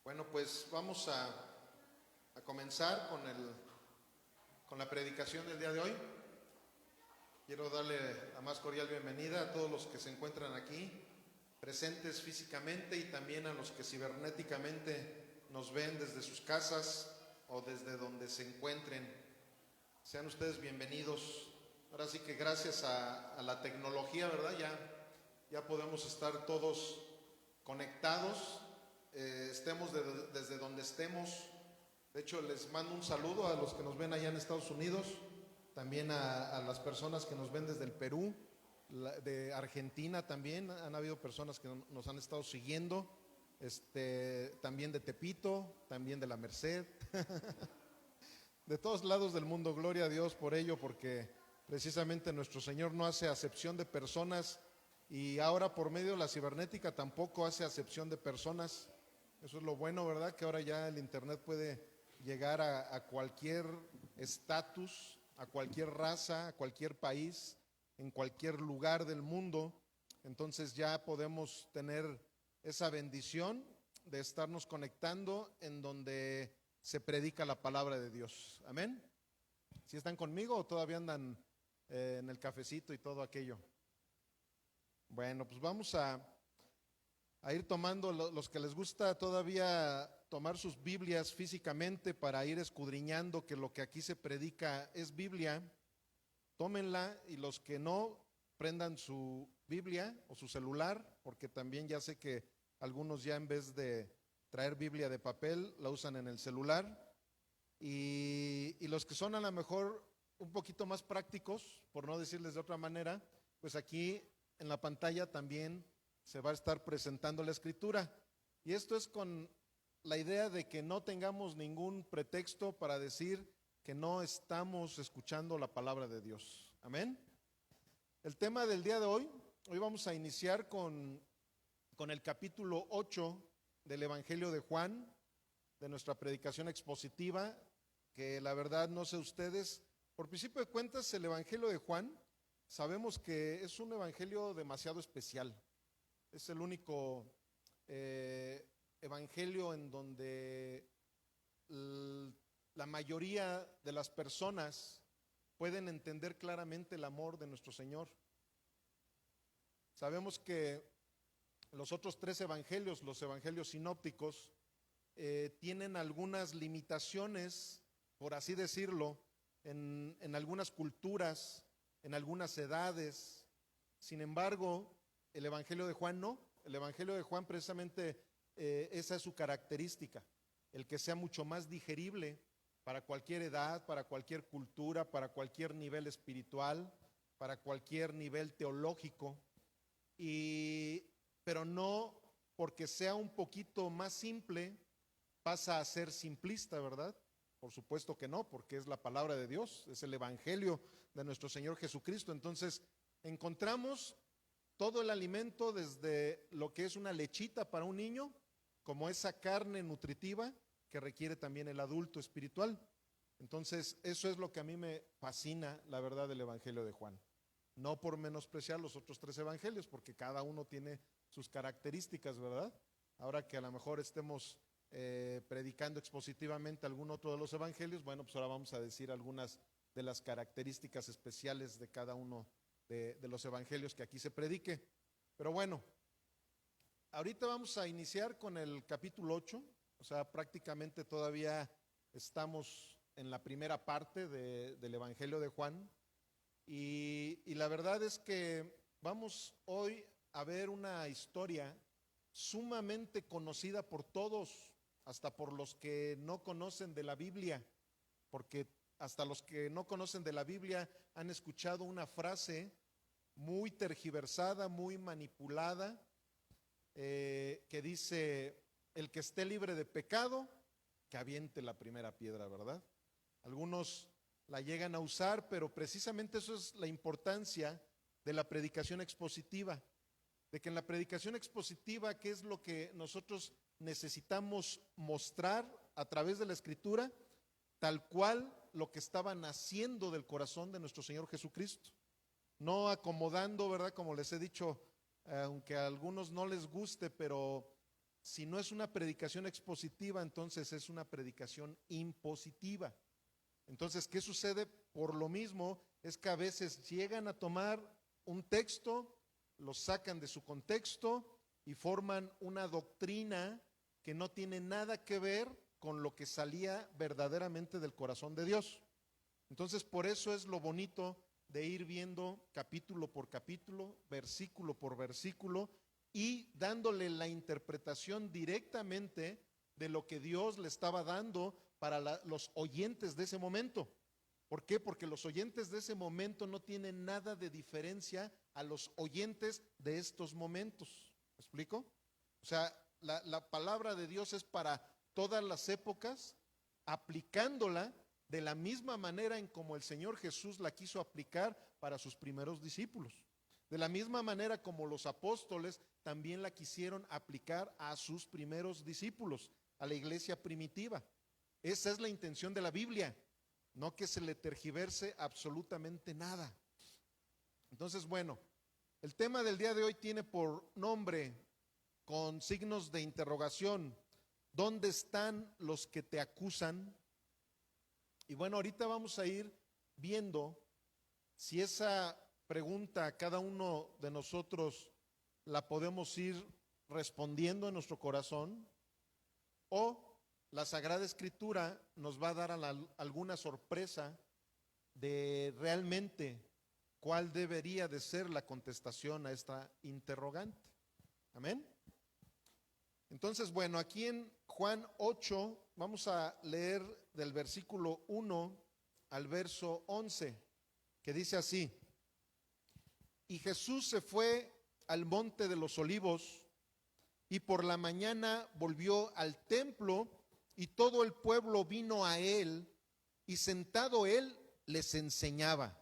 Bueno, pues vamos a comenzar con la predicación del día de hoy. Quiero darle la más cordial bienvenida a todos los que se encuentran aquí, presentes físicamente, y también a los que cibernéticamente nos ven desde sus casas o desde donde se encuentren. Sean ustedes bienvenidos. Ahora sí que gracias a la tecnología, ¿verdad? Ya podemos estar todos conectados, estemos desde donde estemos. De hecho, les mando un saludo a los que nos ven allá en Estados Unidos, también a las personas que nos ven desde el Perú, de Argentina también. Han habido personas que nos han estado siguiendo, también de Tepito, también de la Merced, de todos lados del mundo. Gloria a Dios por ello, porque precisamente nuestro Señor no hace acepción de personas, y ahora por medio de la cibernética tampoco hace acepción de personas. Eso es lo bueno, ¿verdad? Que ahora ya el internet puede llegar a cualquier estatus, a cualquier raza, a cualquier país, en cualquier lugar del mundo. Entonces ya podemos tener esa bendición de estarnos conectando en donde se predica la palabra de Dios. Amén. ¿Sí están conmigo o todavía andan en el cafecito y todo aquello? Bueno, pues vamos a ir tomando, los que les gusta todavía tomar sus Biblias físicamente para ir escudriñando que lo que aquí se predica es Biblia, tómenla, y los que no, prendan su Biblia o su celular, porque también ya sé que algunos ya en vez de traer Biblia de papel la usan en el celular, y los que son a lo mejor un poquito más prácticos, por no decirles de otra manera, pues aquí en la pantalla también se va a estar presentando la escritura. Y esto es con la idea de que no tengamos ningún pretexto para decir que no estamos escuchando la palabra de Dios. Amén. El tema del día de hoy vamos a iniciar con el capítulo 8 del Evangelio de Juan, de nuestra predicación expositiva, que la verdad no sé ustedes, por principio de cuentas el Evangelio de Juan sabemos que es un evangelio demasiado especial. Es el único evangelio en donde la mayoría de las personas pueden entender claramente el amor de nuestro Señor. Sabemos que los otros tres evangelios, los evangelios sinópticos, tienen algunas limitaciones, por así decirlo, en algunas culturas, en algunas edades. Sin embargo, el Evangelio de Juan no. El Evangelio de Juan precisamente esa es su característica, el que sea mucho más digerible para cualquier edad, para cualquier cultura, para cualquier nivel espiritual, para cualquier nivel teológico, pero no porque sea un poquito más simple pasa a ser simplista, ¿verdad? Por supuesto que no, porque es la palabra de Dios, es el Evangelio de nuestro Señor Jesucristo. Entonces encontramos todo el alimento, desde lo que es una lechita para un niño, como esa carne nutritiva que requiere también el adulto espiritual. Entonces eso es lo que a mí me fascina, la verdad, del Evangelio de Juan. No por menospreciar los otros tres evangelios, porque cada uno tiene sus características, ¿verdad? Ahora que a lo mejor estemos predicando expositivamente algún otro de los evangelios, bueno, pues ahora vamos a decir algunas de las características especiales de cada uno de los evangelios que aquí se predique. Pero bueno, ahorita vamos a iniciar con el capítulo 8, o sea, prácticamente todavía estamos en la primera parte del Evangelio de Juan, y la verdad es que vamos hoy a ver una historia sumamente conocida por todos, hasta por los que no conocen de la Biblia, porque hasta los que no conocen de la Biblia han escuchado una frase muy tergiversada, muy manipulada, que dice: el que esté libre de pecado, que aviente la primera piedra, ¿verdad? Algunos la llegan a usar, pero precisamente eso es la importancia de la predicación expositiva, de que en la predicación expositiva, ¿qué es lo que nosotros necesitamos mostrar a través de la Escritura? Tal cual lo que estaba naciendo del corazón de nuestro Señor Jesucristo, no acomodando, ¿verdad? Como les he dicho, aunque a algunos no les guste, pero si no es una predicación expositiva, entonces es una predicación impositiva. Entonces, ¿qué sucede? Por lo mismo es que a veces llegan a tomar un texto, lo sacan de su contexto y forman una doctrina que no tiene nada que ver con lo que salía verdaderamente del corazón de Dios. Entonces, por eso es lo bonito de ir viendo capítulo por capítulo, versículo por versículo, y dándole la interpretación directamente de lo que Dios le estaba dando para los oyentes de ese momento. ¿Por qué? Porque los oyentes de ese momento no tienen nada de diferencia a los oyentes de estos momentos. ¿Me explico? O sea, la palabra de Dios es para todas las épocas, aplicándola de la misma manera en como el Señor Jesús la quiso aplicar para sus primeros discípulos. De la misma manera como los apóstoles también la quisieron aplicar a sus primeros discípulos, a la iglesia primitiva. Esa es la intención de la Biblia, no que se le tergiverse absolutamente nada. Entonces, bueno, el tema del día de hoy tiene por nombre, con signos de interrogación, ¿dónde están los que te acusan? Y bueno, ahorita vamos a ir viendo si esa pregunta cada uno de nosotros la podemos ir respondiendo en nuestro corazón, o la Sagrada Escritura nos va a dar alguna sorpresa de realmente cuál debería de ser la contestación a esta interrogante. Amén. Entonces, bueno, aquí en Juan 8 vamos a leer del versículo 1 al verso 11, que dice así: y Jesús se fue al monte de los olivos, y por la mañana volvió al templo, y todo el pueblo vino a él, y sentado él les enseñaba.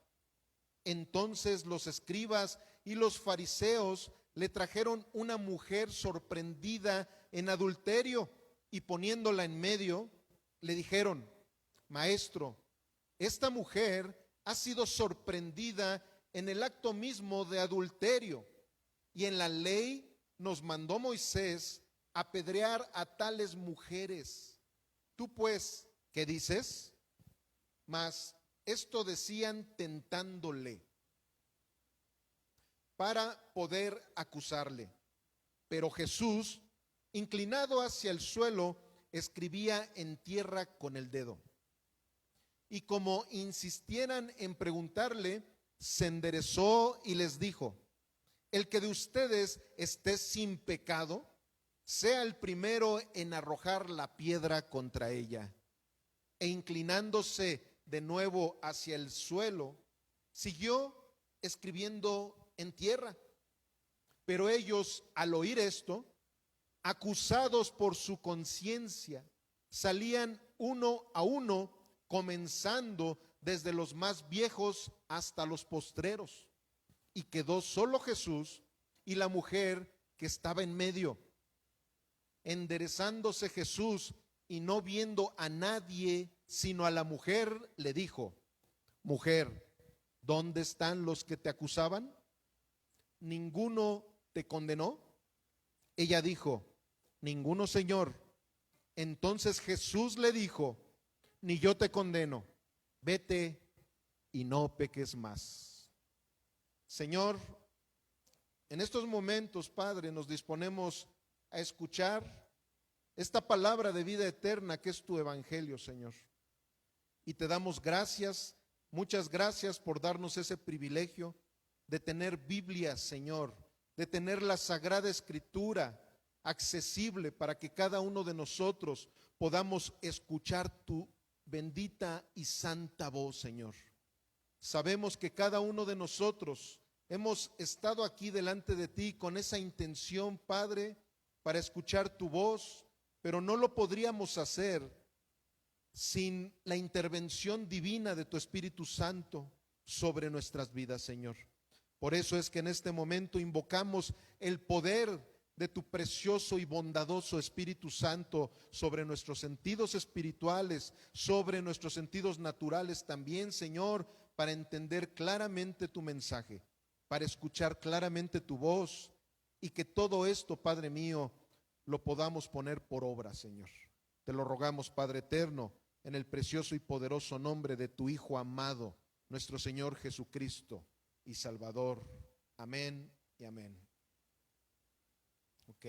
Entonces los escribas y los fariseos le trajeron una mujer sorprendida en adulterio, y poniéndola en medio, le dijeron: Maestro, esta mujer ha sido sorprendida en el acto mismo de adulterio, y en la ley nos mandó Moisés apedrear a tales mujeres. Tú pues, ¿qué dices? Mas esto decían tentándole para poder acusarle. Pero Jesús, inclinado hacia el suelo, escribía en tierra con el dedo. Y como insistieran en preguntarle, se enderezó y les dijo: el que de ustedes esté sin pecado, sea el primero en arrojar la piedra contra ella. E inclinándose de nuevo hacia el suelo, siguió escribiendo en tierra. Pero ellos, al oír esto, acusados por su conciencia, salían uno a uno, comenzando desde los más viejos hasta los postreros. Y quedó solo Jesús y la mujer que estaba en medio. Enderezándose Jesús y no viendo a nadie sino a la mujer, le dijo: Mujer, ¿dónde están los que te acusaban? ¿Ninguno te condenó? Ella dijo: Ninguno, Señor. Entonces Jesús le dijo: Ni yo te condeno, vete y no peques más. Señor, en estos momentos, Padre, nos disponemos a escuchar esta palabra de vida eterna que es tu evangelio, Señor. Y te damos gracias, muchas gracias por darnos ese privilegio de tener Biblia, Señor, de tener la Sagrada Escritura accesible para que cada uno de nosotros podamos escuchar tu bendita y santa voz, Señor. Sabemos que cada uno de nosotros hemos estado aquí delante de ti con esa intención, Padre, para escuchar tu voz, pero no lo podríamos hacer sin la intervención divina de tu Espíritu Santo sobre nuestras vidas, Señor. Por eso es que en este momento invocamos el poder de tu precioso y bondadoso Espíritu Santo sobre nuestros sentidos espirituales, sobre nuestros sentidos naturales también, Señor, para entender claramente tu mensaje, para escuchar claramente tu voz, y que todo esto, Padre mío, lo podamos poner por obra, Señor. Te lo rogamos, Padre eterno, en el precioso y poderoso nombre de tu Hijo amado, nuestro Señor Jesucristo y Salvador. Amén y amén. Ok.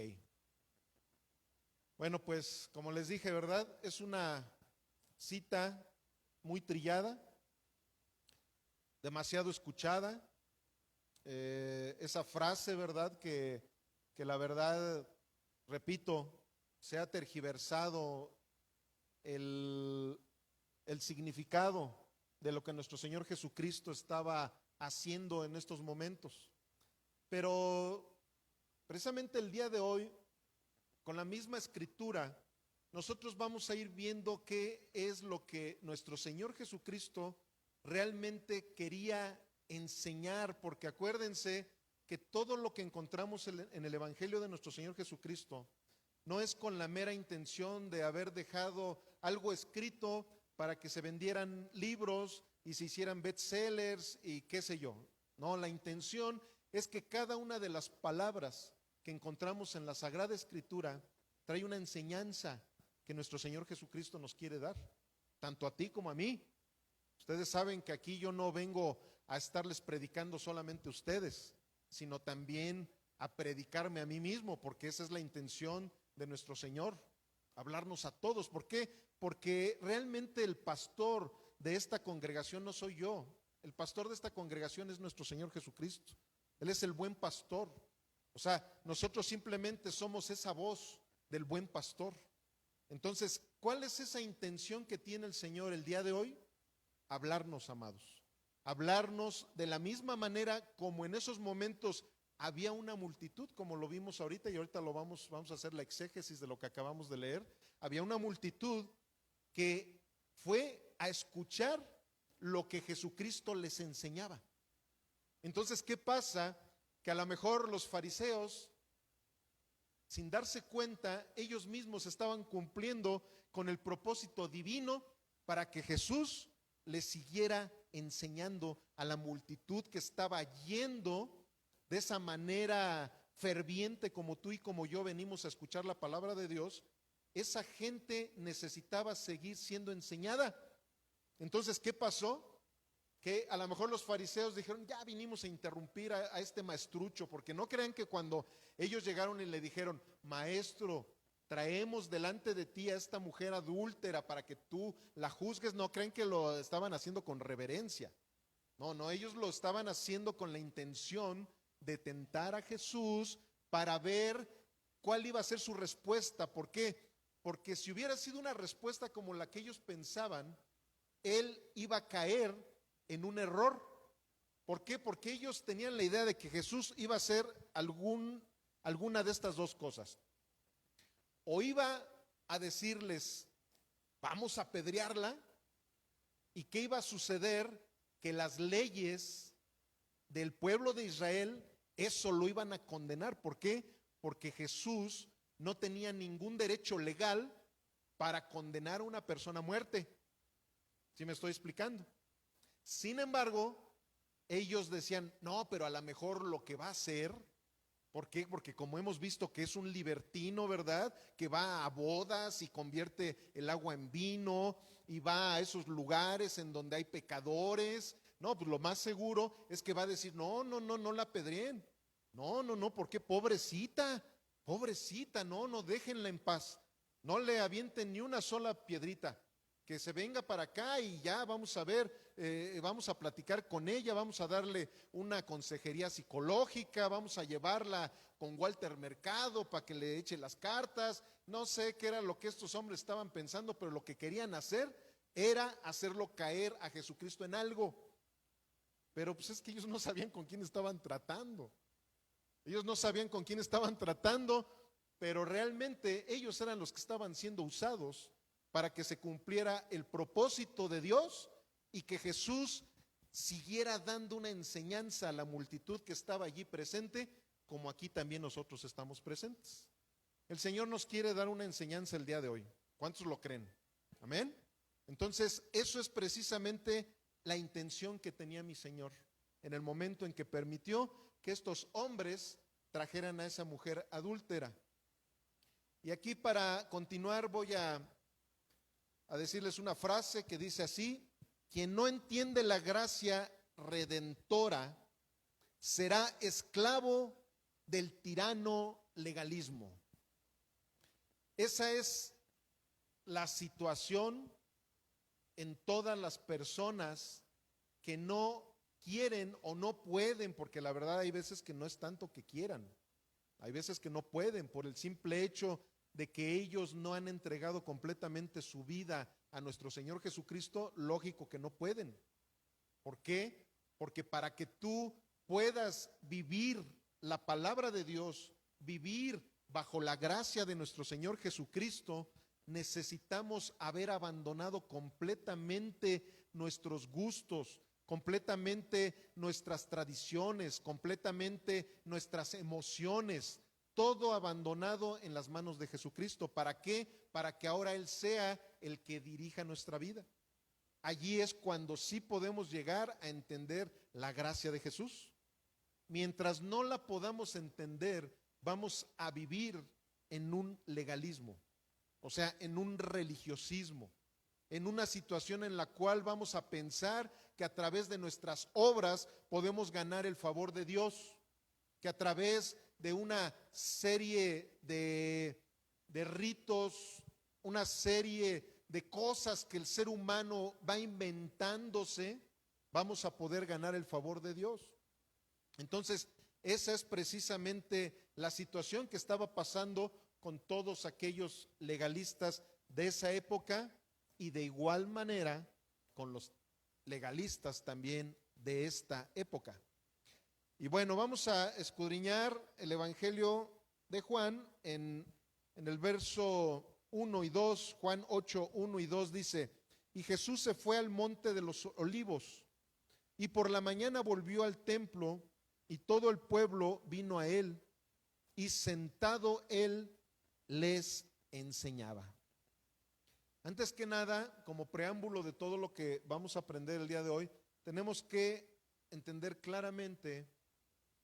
Bueno, pues como les dije, ¿verdad? Es una cita muy trillada, demasiado escuchada. Esa frase, ¿verdad? Que la verdad, repito, se ha tergiversado el significado de lo que nuestro Señor Jesucristo estaba haciendo en estos momentos. Pero precisamente el día de hoy, con la misma escritura, nosotros vamos a ir viendo qué es lo que nuestro Señor Jesucristo realmente quería enseñar, porque acuérdense que todo lo que encontramos en el Evangelio de nuestro Señor Jesucristo no es con la mera intención de haber dejado algo escrito para que se vendieran libros y se hicieran bestsellers y qué sé yo. No, la intención es que cada una de las palabras que encontramos en la Sagrada Escritura trae una enseñanza que nuestro Señor Jesucristo nos quiere dar, tanto a ti como a mí. Ustedes saben que aquí yo no vengo a estarles predicando solamente a ustedes, sino también a predicarme a mí mismo, porque esa es la intención de nuestro Señor, hablarnos a todos. ¿Por qué? Porque realmente el pastor de esta congregación no soy yo. El pastor de esta congregación es nuestro Señor Jesucristo. Él es el buen pastor. O sea, nosotros simplemente somos esa voz del buen pastor. Entonces, ¿cuál es esa intención que tiene el Señor el día de hoy? Hablarnos, amados. Hablarnos de la misma manera como en esos momentos había una multitud, como lo vimos ahorita, y ahorita vamos a hacer la exégesis de lo que acabamos de leer. Había una multitud que fue a escuchar lo que Jesucristo les enseñaba. Entonces, ¿qué pasa? Que a lo mejor los fariseos, sin darse cuenta, ellos mismos estaban cumpliendo con el propósito divino para que Jesús les siguiera enseñando a la multitud que estaba yendo de esa manera ferviente como tú y como yo venimos a escuchar la palabra de Dios. Esa gente necesitaba seguir siendo enseñada. Entonces, ¿qué pasó? Que a lo mejor los fariseos dijeron, ya vinimos a interrumpir a este maestrucho, porque no crean que cuando ellos llegaron y le dijeron, maestro, traemos delante de ti a esta mujer adúltera para que tú la juzgues, no creen que lo estaban haciendo con reverencia. No, ellos lo estaban haciendo con la intención de tentar a Jesús para ver cuál iba a ser su respuesta. ¿Por qué? Porque si hubiera sido una respuesta como la que ellos pensaban, él iba a caer en un error. ¿Por qué? Porque ellos tenían la idea de que Jesús iba a hacer alguna de estas dos cosas. O iba a decirles, vamos a apedrearla, y ¿qué iba a suceder? Que las leyes del pueblo de Israel eso lo iban a condenar. ¿Por qué? Porque Jesús no tenía ningún derecho legal para condenar a una persona a muerte. ¿Sí me estoy explicando? Sin embargo, ellos decían, no, pero a lo mejor lo que va a hacer, ¿por qué? Porque como hemos visto que es un libertino, ¿verdad? Que va a bodas y convierte el agua en vino y va a esos lugares en donde hay pecadores. No, pues lo más seguro es que va a decir, no la apedreen. No, ¿por qué? Pobrecita, no, déjenla en paz. No le avienten ni una sola piedrita. Que se venga para acá y ya vamos a ver, vamos a platicar con ella, vamos a darle una consejería psicológica, vamos a llevarla con Walter Mercado para que le eche las cartas. No sé qué era lo que estos hombres estaban pensando, pero lo que querían hacer era hacerlo caer a Jesucristo en algo. Pero pues es que ellos no sabían con quién estaban tratando. Ellos no sabían con quién estaban tratando, pero realmente ellos eran los que estaban siendo usados para que se cumpliera el propósito de Dios y que Jesús siguiera dando una enseñanza a la multitud que estaba allí presente, como aquí también nosotros estamos presentes. El Señor nos quiere dar una enseñanza el día de hoy. ¿Cuántos lo creen? Amén. Entonces, eso es precisamente la intención que tenía mi Señor en el momento en que permitió que estos hombres trajeran a esa mujer adúltera. Y aquí para continuar voy a decirles una frase que dice así: quien no entiende la gracia redentora será esclavo del tirano legalismo. Esa es la situación en todas las personas que no quieren o no pueden, porque la verdad hay veces que no es tanto que quieran, hay veces que no pueden por el simple hecho de que ellos no han entregado completamente su vida a nuestro Señor Jesucristo. Lógico que no pueden. ¿Por qué? Porque para que tú puedas vivir la palabra de Dios, vivir bajo la gracia de nuestro Señor Jesucristo, necesitamos haber abandonado completamente nuestros gustos, completamente nuestras tradiciones, completamente nuestras emociones, todo abandonado en las manos de Jesucristo. ¿Para qué? Para que ahora Él sea el que dirija nuestra vida. Allí es cuando sí podemos llegar a entender la gracia de Jesús. Mientras no la podamos entender, vamos a vivir en un legalismo, o sea, en un religiosismo, en una situación en la cual vamos a pensar que a través de nuestras obras podemos ganar el favor de Dios, que a través de una serie de ritos, una serie de cosas que el ser humano va inventándose, vamos a poder ganar el favor de Dios. Entonces, esa es precisamente la situación que estaba pasando con todos aquellos legalistas de esa época, y de igual manera con los legalistas también de esta época. Y bueno, vamos a escudriñar el Evangelio de Juan en el verso 1 y 2, Juan 8, 1 y 2 dice: y Jesús se fue al monte de los olivos, y por la mañana volvió al templo, y todo el pueblo vino a él, y sentado él les enseñaba. Antes que nada, como preámbulo de todo lo que vamos a aprender el día de hoy, tenemos que entender claramente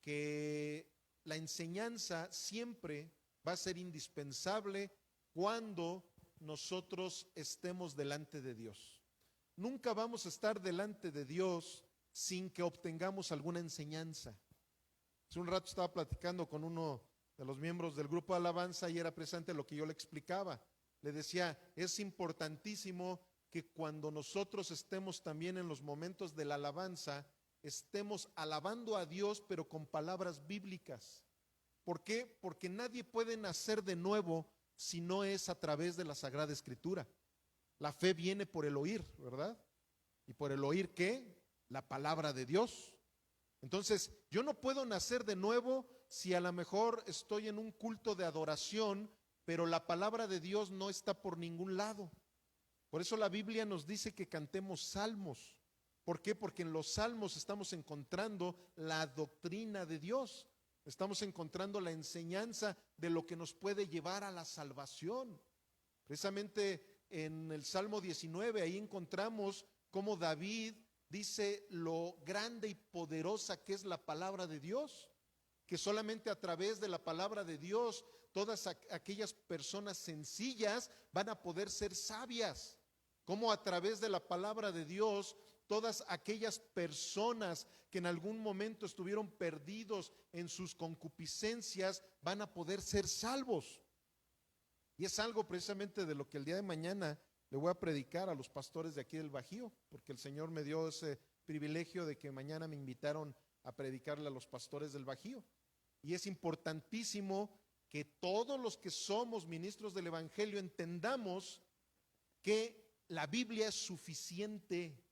que la enseñanza siempre va a ser indispensable cuando nosotros estemos delante de Dios. Nunca vamos a estar delante de Dios sin que obtengamos alguna enseñanza. Hace un rato estaba platicando con uno de los miembros del grupo de alabanza y era precisamente lo que yo le explicaba. Le decía, es importantísimo que cuando nosotros estemos también en los momentos de la alabanza, estemos alabando a Dios, pero con palabras bíblicas. ¿Por qué? Porque nadie puede nacer de nuevo si no es a través de la Sagrada Escritura. La fe viene por el oír, ¿verdad? ¿Y por el oír qué? La palabra de Dios. Entonces, yo no puedo nacer de nuevo si a lo mejor estoy en un culto de adoración, pero la palabra de Dios no está por ningún lado. Por eso la Biblia nos dice que cantemos salmos. ¿Por qué? Porque en los salmos estamos encontrando la doctrina de Dios. Estamos encontrando la enseñanza de lo que nos puede llevar a la salvación. Precisamente en el Salmo 19, ahí encontramos cómo David dice lo grande y poderosa que es la palabra de Dios, que solamente a través de la palabra de Dios todas aquellas personas sencillas van a poder ser sabias, como a través de la palabra de Dios todas aquellas personas que en algún momento estuvieron perdidos en sus concupiscencias van a poder ser salvos. Y es algo precisamente de lo que el día de mañana le voy a predicar a los pastores de aquí del Bajío, porque el Señor me dio ese privilegio de que mañana me invitaron a predicarle a los pastores del Bajío. Y es importantísimo que todos los que somos ministros del Evangelio entendamos que la Biblia es suficiente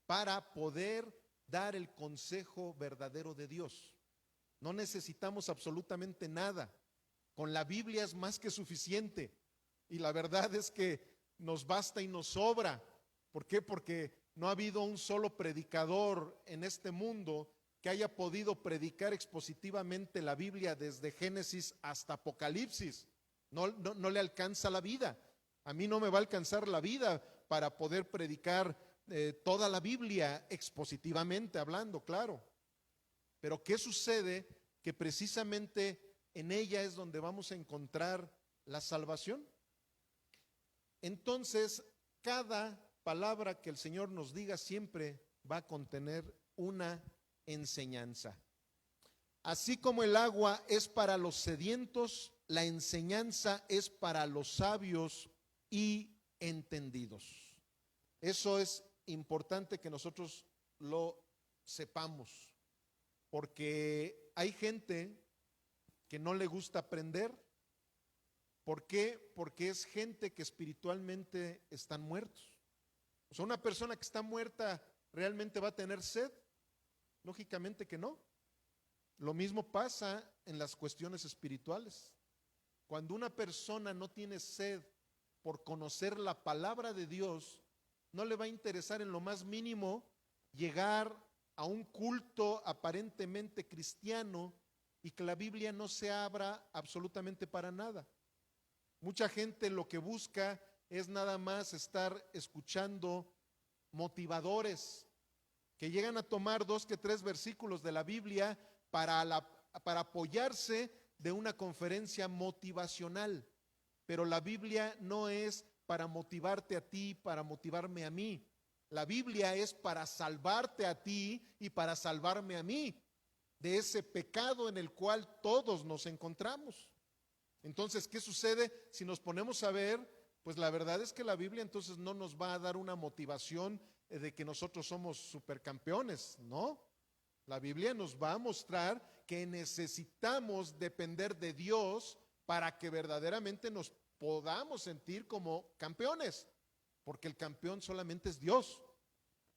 para poder dar el consejo verdadero de Dios. No necesitamos absolutamente nada. Con la Biblia es más que suficiente. Y la verdad es que nos basta y nos sobra. ¿Por qué? Porque no ha habido un solo predicador en este mundo que haya podido predicar expositivamente la Biblia desde Génesis hasta Apocalipsis. No le alcanza la vida. A mí no me va a alcanzar la vida para poder predicar toda la Biblia expositivamente hablando, claro. Pero ¿qué sucede? Que precisamente en ella es donde vamos a encontrar la salvación. Entonces, cada palabra que el Señor nos diga siempre va a contener una enseñanza. Así como el agua es para los sedientos, la enseñanza es para los sabios y entendidos. Eso es importante que nosotros lo sepamos, porque hay gente que no le gusta aprender. ¿Por qué? Porque es gente que espiritualmente están muertos. O sea, una persona que está muerta ¿realmente va a tener sed? Lógicamente que no. Lo mismo pasa en las cuestiones espirituales. Cuando una persona no tiene sed por conocer la palabra de Dios, no le va a interesar en lo más mínimo llegar a un culto aparentemente cristiano y que la Biblia no se abra absolutamente para nada. Mucha gente lo que busca es nada más estar escuchando motivadores que llegan a tomar 2 que 3 versículos de la Biblia para apoyarse de una conferencia motivacional. Pero la Biblia no es para motivarte a ti, para motivarme a mí. La Biblia es para salvarte a ti y para salvarme a mí de ese pecado en el cual todos nos encontramos. Entonces, ¿qué sucede si nos ponemos a ver? Pues la verdad es que la Biblia entonces no nos va a dar una motivación de que nosotros somos supercampeones, ¿no? La Biblia nos va a mostrar que necesitamos depender de Dios para que verdaderamente nos podamos sentir como campeones, porque el campeón solamente es Dios.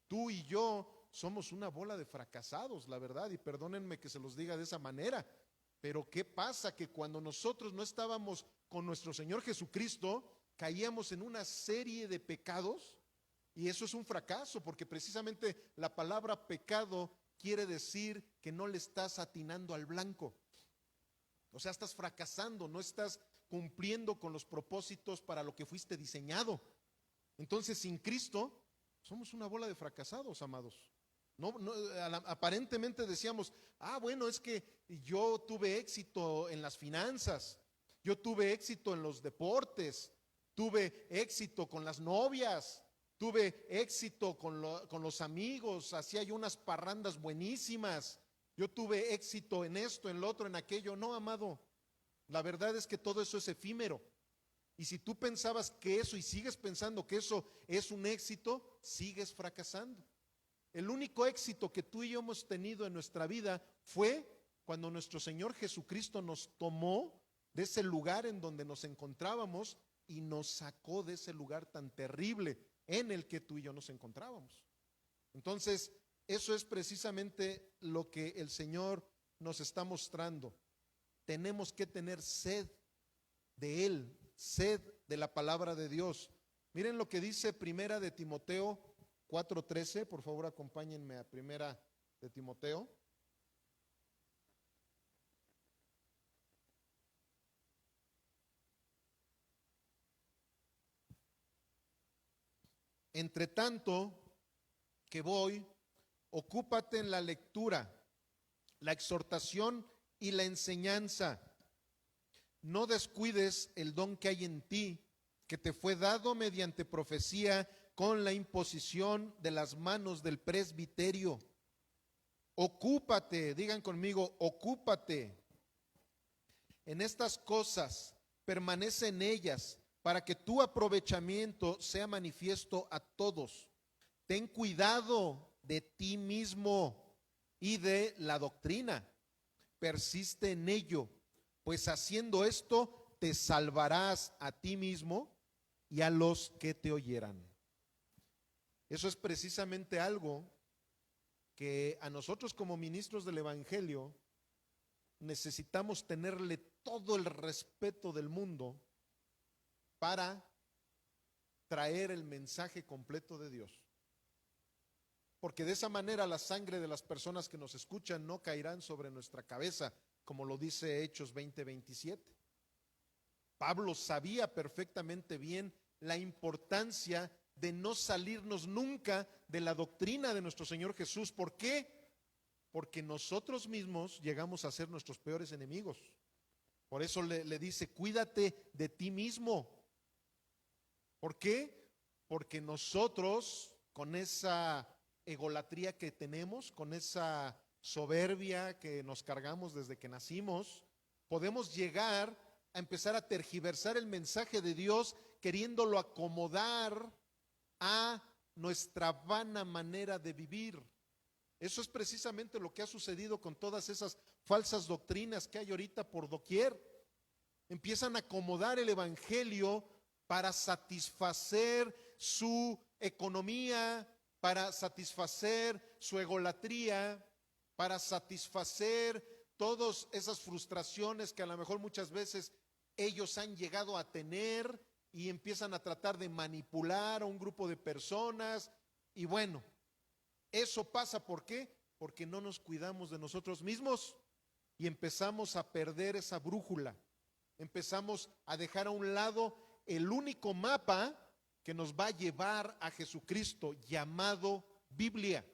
Tú y yo somos una bola de fracasados, la verdad, y perdónenme que se los diga de esa manera. Pero ¿qué pasa? Que cuando nosotros no estábamos con nuestro Señor Jesucristo, caíamos en una serie de pecados, y eso es un fracaso, porque precisamente la palabra pecado quiere decir que no le estás atinando al blanco. O sea, estás fracasando, no estás cumpliendo con los propósitos para lo que fuiste diseñado. Entonces, sin Cristo, somos una bola de fracasados, amados. Aparentemente decíamos, bueno, es que yo tuve éxito en las finanzas, yo tuve éxito en los deportes, tuve éxito con las novias, tuve éxito con los amigos, hacía yo unas parrandas buenísimas, yo tuve éxito en esto, en lo otro, en aquello. No, amado, la verdad es que todo eso es efímero. Y si tú pensabas que eso y sigues pensando que eso es un éxito, sigues fracasando. El único éxito que tú y yo hemos tenido en nuestra vida fue cuando nuestro Señor Jesucristo nos tomó de ese lugar en donde nos encontrábamos y nos sacó de ese lugar tan terrible en el que tú y yo nos encontrábamos. Entonces, eso es precisamente lo que el Señor nos está mostrando. Tenemos que tener sed de Él, sed de la palabra de Dios. Miren lo que dice Primera de Timoteo 4:13, por favor acompáñenme a Primera de Timoteo. Entre tanto que voy, ocúpate en la lectura, la exhortación y la enseñanza. No descuides el don que hay en ti, que te fue dado mediante profecía con la imposición de las manos del presbiterio. Ocúpate, digan conmigo, ocúpate en estas cosas, permanece en ellas, para que tu aprovechamiento sea manifiesto a todos. Ten cuidado de ti mismo y de la doctrina. Persiste en ello, pues haciendo esto te salvarás a ti mismo y a los que te oyeran. Eso es precisamente algo que a nosotros como ministros del Evangelio necesitamos tenerle todo el respeto del mundo para traer el mensaje completo de Dios. Porque de esa manera la sangre de las personas que nos escuchan no caerán sobre nuestra cabeza, como lo dice Hechos 20:27. Pablo sabía perfectamente bien la importancia de no salirnos nunca de la doctrina de nuestro Señor Jesús. ¿Por qué? Porque nosotros mismos llegamos a ser nuestros peores enemigos. Por eso le dice, cuídate de ti mismo. ¿Por qué? Porque nosotros, con esa egolatría que tenemos, con esa soberbia que nos cargamos desde que nacimos, podemos llegar a empezar a tergiversar el mensaje de Dios, queriéndolo acomodar a nuestra vana manera de vivir. Eso es precisamente lo que ha sucedido con todas esas falsas doctrinas que hay ahorita por doquier. Empiezan a acomodar el evangelio para satisfacer su economía, para satisfacer su egolatría, para satisfacer todas esas frustraciones que a lo mejor muchas veces ellos han llegado a tener, y empiezan a tratar de manipular a un grupo de personas. Y bueno, eso pasa, ¿por qué? Porque no nos cuidamos de nosotros mismos y empezamos a perder esa brújula. Empezamos a dejar a un lado el único mapa que nos va a llevar a Jesucristo, llamado Biblia.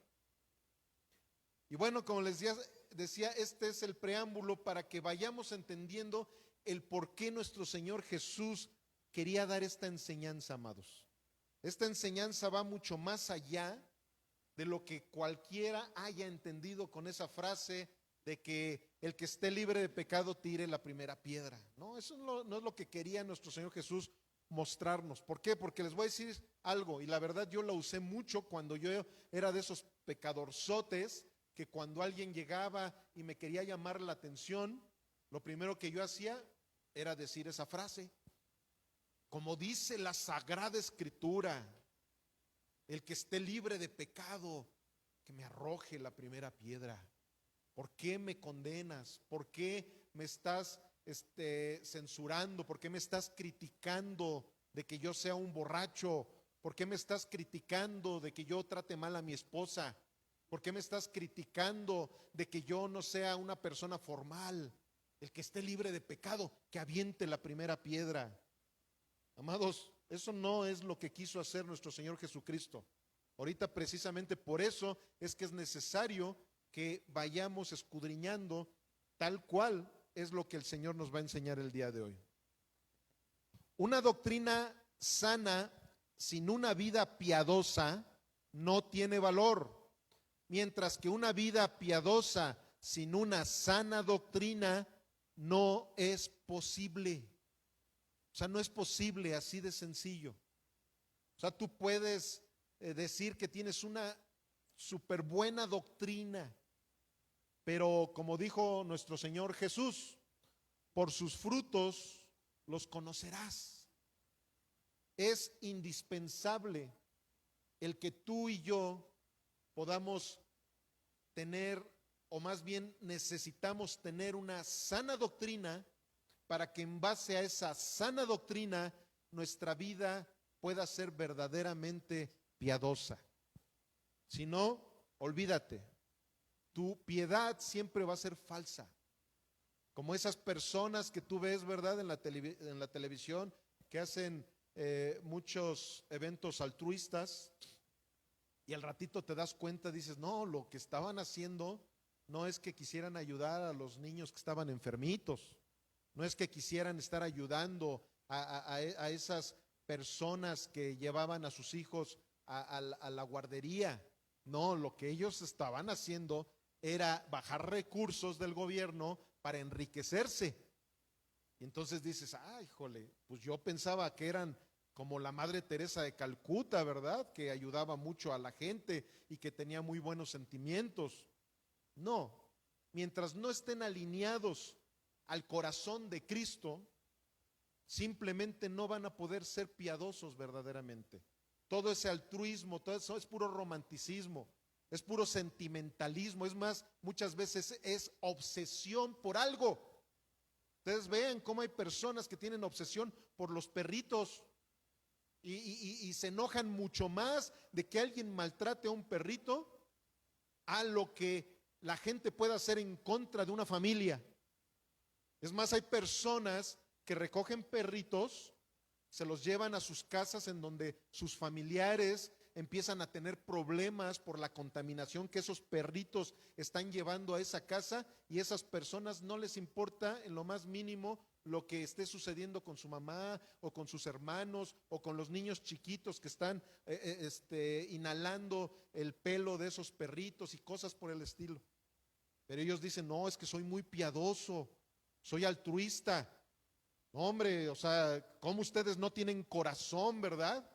Y bueno, como les decía, este es el preámbulo para que vayamos entendiendo el por qué nuestro Señor Jesús quería dar esta enseñanza, amados. Esta enseñanza va mucho más allá de lo que cualquiera haya entendido con esa frase de que el que esté libre de pecado tire la primera piedra. No, eso no es lo que quería nuestro Señor Jesús mostrarnos. ¿Por qué? Porque les voy a decir algo, y la verdad yo lo usé mucho cuando yo era de esos pecadorzotes, que cuando alguien llegaba y me quería llamar la atención, lo primero que yo hacía era decir esa frase. Como dice la Sagrada Escritura, el que esté libre de pecado, que me arroje la primera piedra. ¿Por qué me condenas? ¿Por qué me estás censurando? ¿Por qué me estás criticando de que yo sea un borracho? ¿Por qué me estás criticando de que yo trate mal a mi esposa? ¿Por qué me estás criticando de que yo no sea una persona formal? El que esté libre de pecado, que aviente la primera piedra. Amados, eso no es lo que quiso hacer nuestro Señor Jesucristo. Ahorita precisamente por eso es que es necesario que vayamos escudriñando tal cual es lo que el Señor nos va a enseñar el día de hoy. Una doctrina sana sin una vida piadosa no tiene valor, mientras que una vida piadosa sin una sana doctrina no es posible. O sea, no es posible, así de sencillo. O sea, tú puedes decir que tienes una súper buena doctrina, pero como dijo nuestro Señor Jesús, por sus frutos los conocerás. Es indispensable el que tú y yo podamos tener, o más bien necesitamos tener una sana doctrina, para que en base a esa sana doctrina nuestra vida pueda ser verdaderamente piadosa. Si no, olvídate, tu piedad siempre va a ser falsa. Como esas personas que tú ves, ¿verdad?, en la televisión, que hacen muchos eventos altruistas, y al ratito te das cuenta, dices, no, lo que estaban haciendo no es que quisieran ayudar a los niños que estaban enfermitos. No es que quisieran estar ayudando a esas personas que llevaban a sus hijos a la guardería. No, lo que ellos estaban haciendo era bajar recursos del gobierno para enriquecerse. Y entonces dices, ay, jole, pues yo pensaba que eran como la Madre Teresa de Calcuta, ¿verdad? Que ayudaba mucho a la gente y que tenía muy buenos sentimientos. No, mientras no estén alineados al corazón de Cristo, simplemente no van a poder ser piadosos verdaderamente. Todo ese altruismo, todo eso es puro romanticismo, es puro sentimentalismo, es más, muchas veces es obsesión por algo. Ustedes vean cómo hay personas que tienen obsesión por los perritos y se enojan mucho más de que alguien maltrate a un perrito a lo que la gente pueda hacer en contra de una familia. Es más, hay personas que recogen perritos, se los llevan a sus casas en donde sus familiares empiezan a tener problemas por la contaminación que esos perritos están llevando a esa casa, y esas personas no les importa en lo más mínimo lo que esté sucediendo con su mamá o con sus hermanos o con los niños chiquitos que están inhalando el pelo de esos perritos y cosas por el estilo. Pero ellos dicen, no, es que soy muy piadoso, soy altruista. No, hombre, o sea, ¿cómo ustedes no tienen corazón, verdad?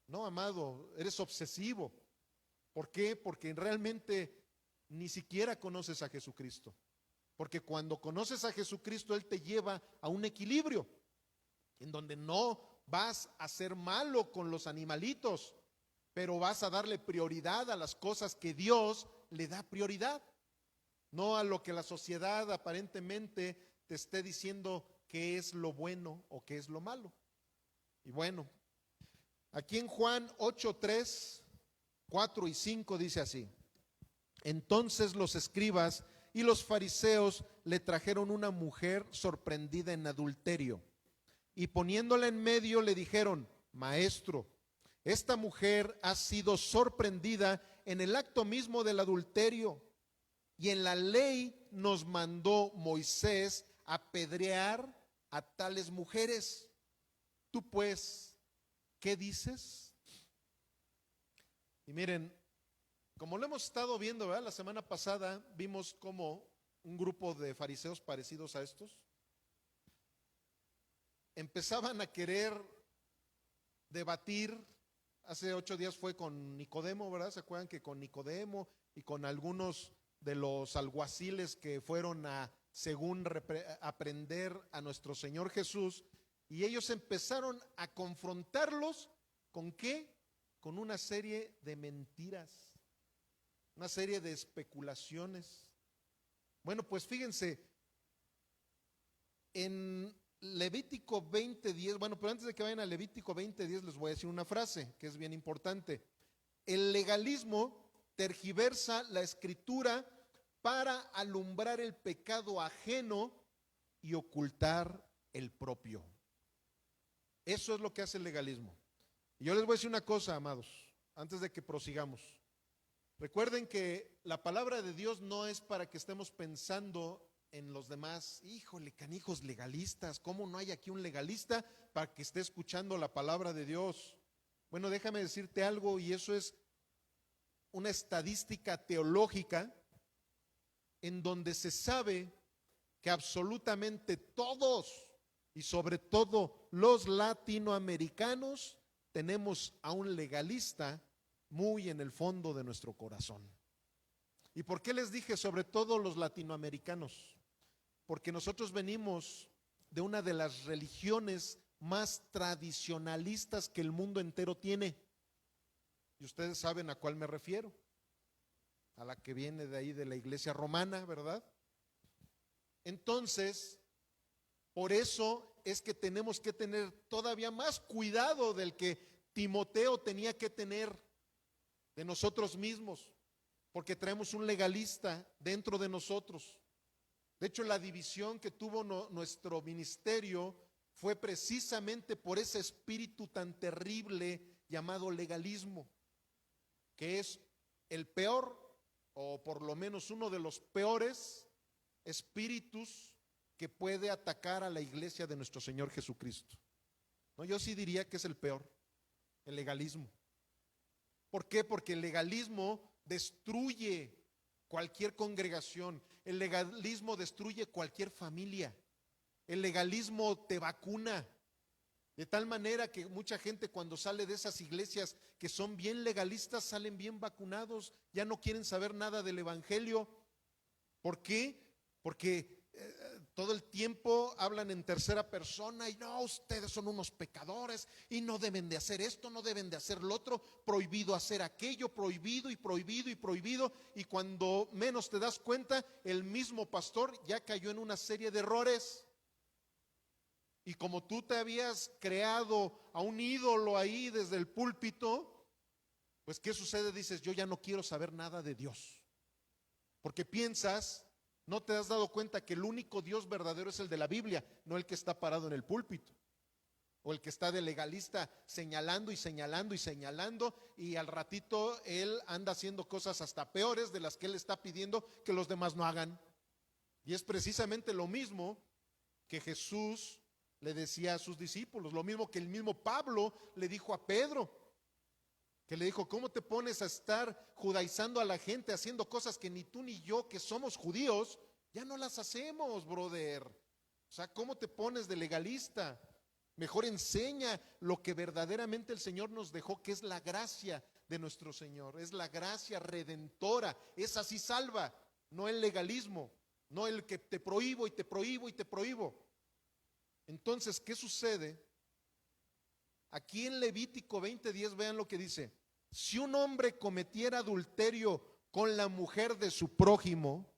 No, amado, eres obsesivo. ¿Por qué? Porque realmente ni siquiera conoces a Jesucristo. Porque cuando conoces a Jesucristo, Él te lleva a un equilibrio en donde no vas a ser malo con los animalitos, pero vas a darle prioridad a las cosas que Dios le da prioridad, no a lo que la sociedad aparentemente te esté diciendo que es lo bueno o que es lo malo. Y bueno, aquí en Juan 8:3, 4 y 5 dice así: entonces los escribas y los fariseos le trajeron una mujer sorprendida en adulterio, y poniéndola en medio le dijeron: maestro, esta mujer ha sido sorprendida en el acto mismo del adulterio, y en la ley nos mandó Moisés apedrear a tales mujeres. Tú pues, ¿qué dices? Y miren, como lo hemos estado viendo, ¿verdad? La semana pasada vimos cómo un grupo de fariseos parecidos a estos empezaban a querer debatir. Hace 8 días fue con Nicodemo, ¿verdad? ¿Se acuerdan que con Nicodemo y con algunos de los alguaciles que fueron según aprender a nuestro Señor Jesús? Y ellos empezaron a confrontarlos ¿con qué? Con una serie de mentiras, una serie de especulaciones. Bueno, pues fíjense, en Levítico 20:10, bueno, pero antes de que vayan a Levítico 20:10 les voy a decir una frase que es bien importante. El legalismo tergiversa la escritura para alumbrar el pecado ajeno y ocultar el propio. Eso es lo que hace el legalismo. Y yo les voy a decir una cosa, amados, antes de que prosigamos. Recuerden que la palabra de Dios no es para que estemos pensando en los demás. Híjole, canijos legalistas, ¿cómo no hay aquí un legalista para que esté escuchando la palabra de Dios? Bueno, déjame decirte algo, y eso es una estadística teológica en donde se sabe que absolutamente todos, y sobre todo los latinoamericanos, tenemos a un legalista muy en el fondo de nuestro corazón. ¿Y por qué les dije sobre todo los latinoamericanos? Porque nosotros venimos de una de las religiones más tradicionalistas que el mundo entero tiene. Y ustedes saben a cuál me refiero. A la que viene de ahí de la iglesia romana, ¿verdad? Entonces, por eso es que tenemos que tener todavía más cuidado del que Timoteo tenía que tener de nosotros mismos, porque traemos un legalista dentro de nosotros. De hecho, la división que tuvo nuestro ministerio fue precisamente por ese espíritu tan terrible llamado legalismo, que es el peor, o por lo menos uno de los peores espíritus que puede atacar a la iglesia de nuestro Señor Jesucristo. No, yo sí diría que es el peor, el legalismo. ¿Por qué? Porque el legalismo destruye cualquier congregación, el legalismo destruye cualquier familia, el legalismo te vacuna, de tal manera que mucha gente cuando sale de esas iglesias que son bien legalistas salen bien vacunados, ya no quieren saber nada del evangelio. ¿Por qué? Porque todo el tiempo hablan en tercera persona y no, ustedes son unos pecadores y no deben de hacer esto, no deben de hacer lo otro, prohibido hacer aquello, prohibido y prohibido y prohibido, y cuando menos te das cuenta, el mismo pastor ya cayó en una serie de errores. Y como tú te habías creado a un ídolo ahí desde el púlpito, pues ¿qué sucede? Dices, yo ya no quiero saber nada de Dios, porque piensas, no te has dado cuenta que el único Dios verdadero es el de la Biblia, no el que está parado en el púlpito, o el que está de legalista señalando y señalando y señalando, y al ratito él anda haciendo cosas hasta peores de las que él está pidiendo que los demás no hagan. Y es precisamente lo mismo que Jesús le decía a sus discípulos, lo mismo que el mismo Pablo le dijo a Pedro, que le dijo: ¿cómo te pones a estar judaizando a la gente, haciendo cosas que ni tú ni yo, que somos judíos, ya no las hacemos, brother? O sea, ¿cómo te pones de legalista? Mejor enseña lo que verdaderamente el Señor nos dejó, que es la gracia de nuestro Señor, es la gracia redentora, esa sí salva, no el legalismo, no el que te prohíbo y te prohíbo y te prohíbo. Entonces, ¿qué sucede? Aquí en Levítico 20:10, vean lo que dice: si un hombre cometiera adulterio con la mujer de su prójimo,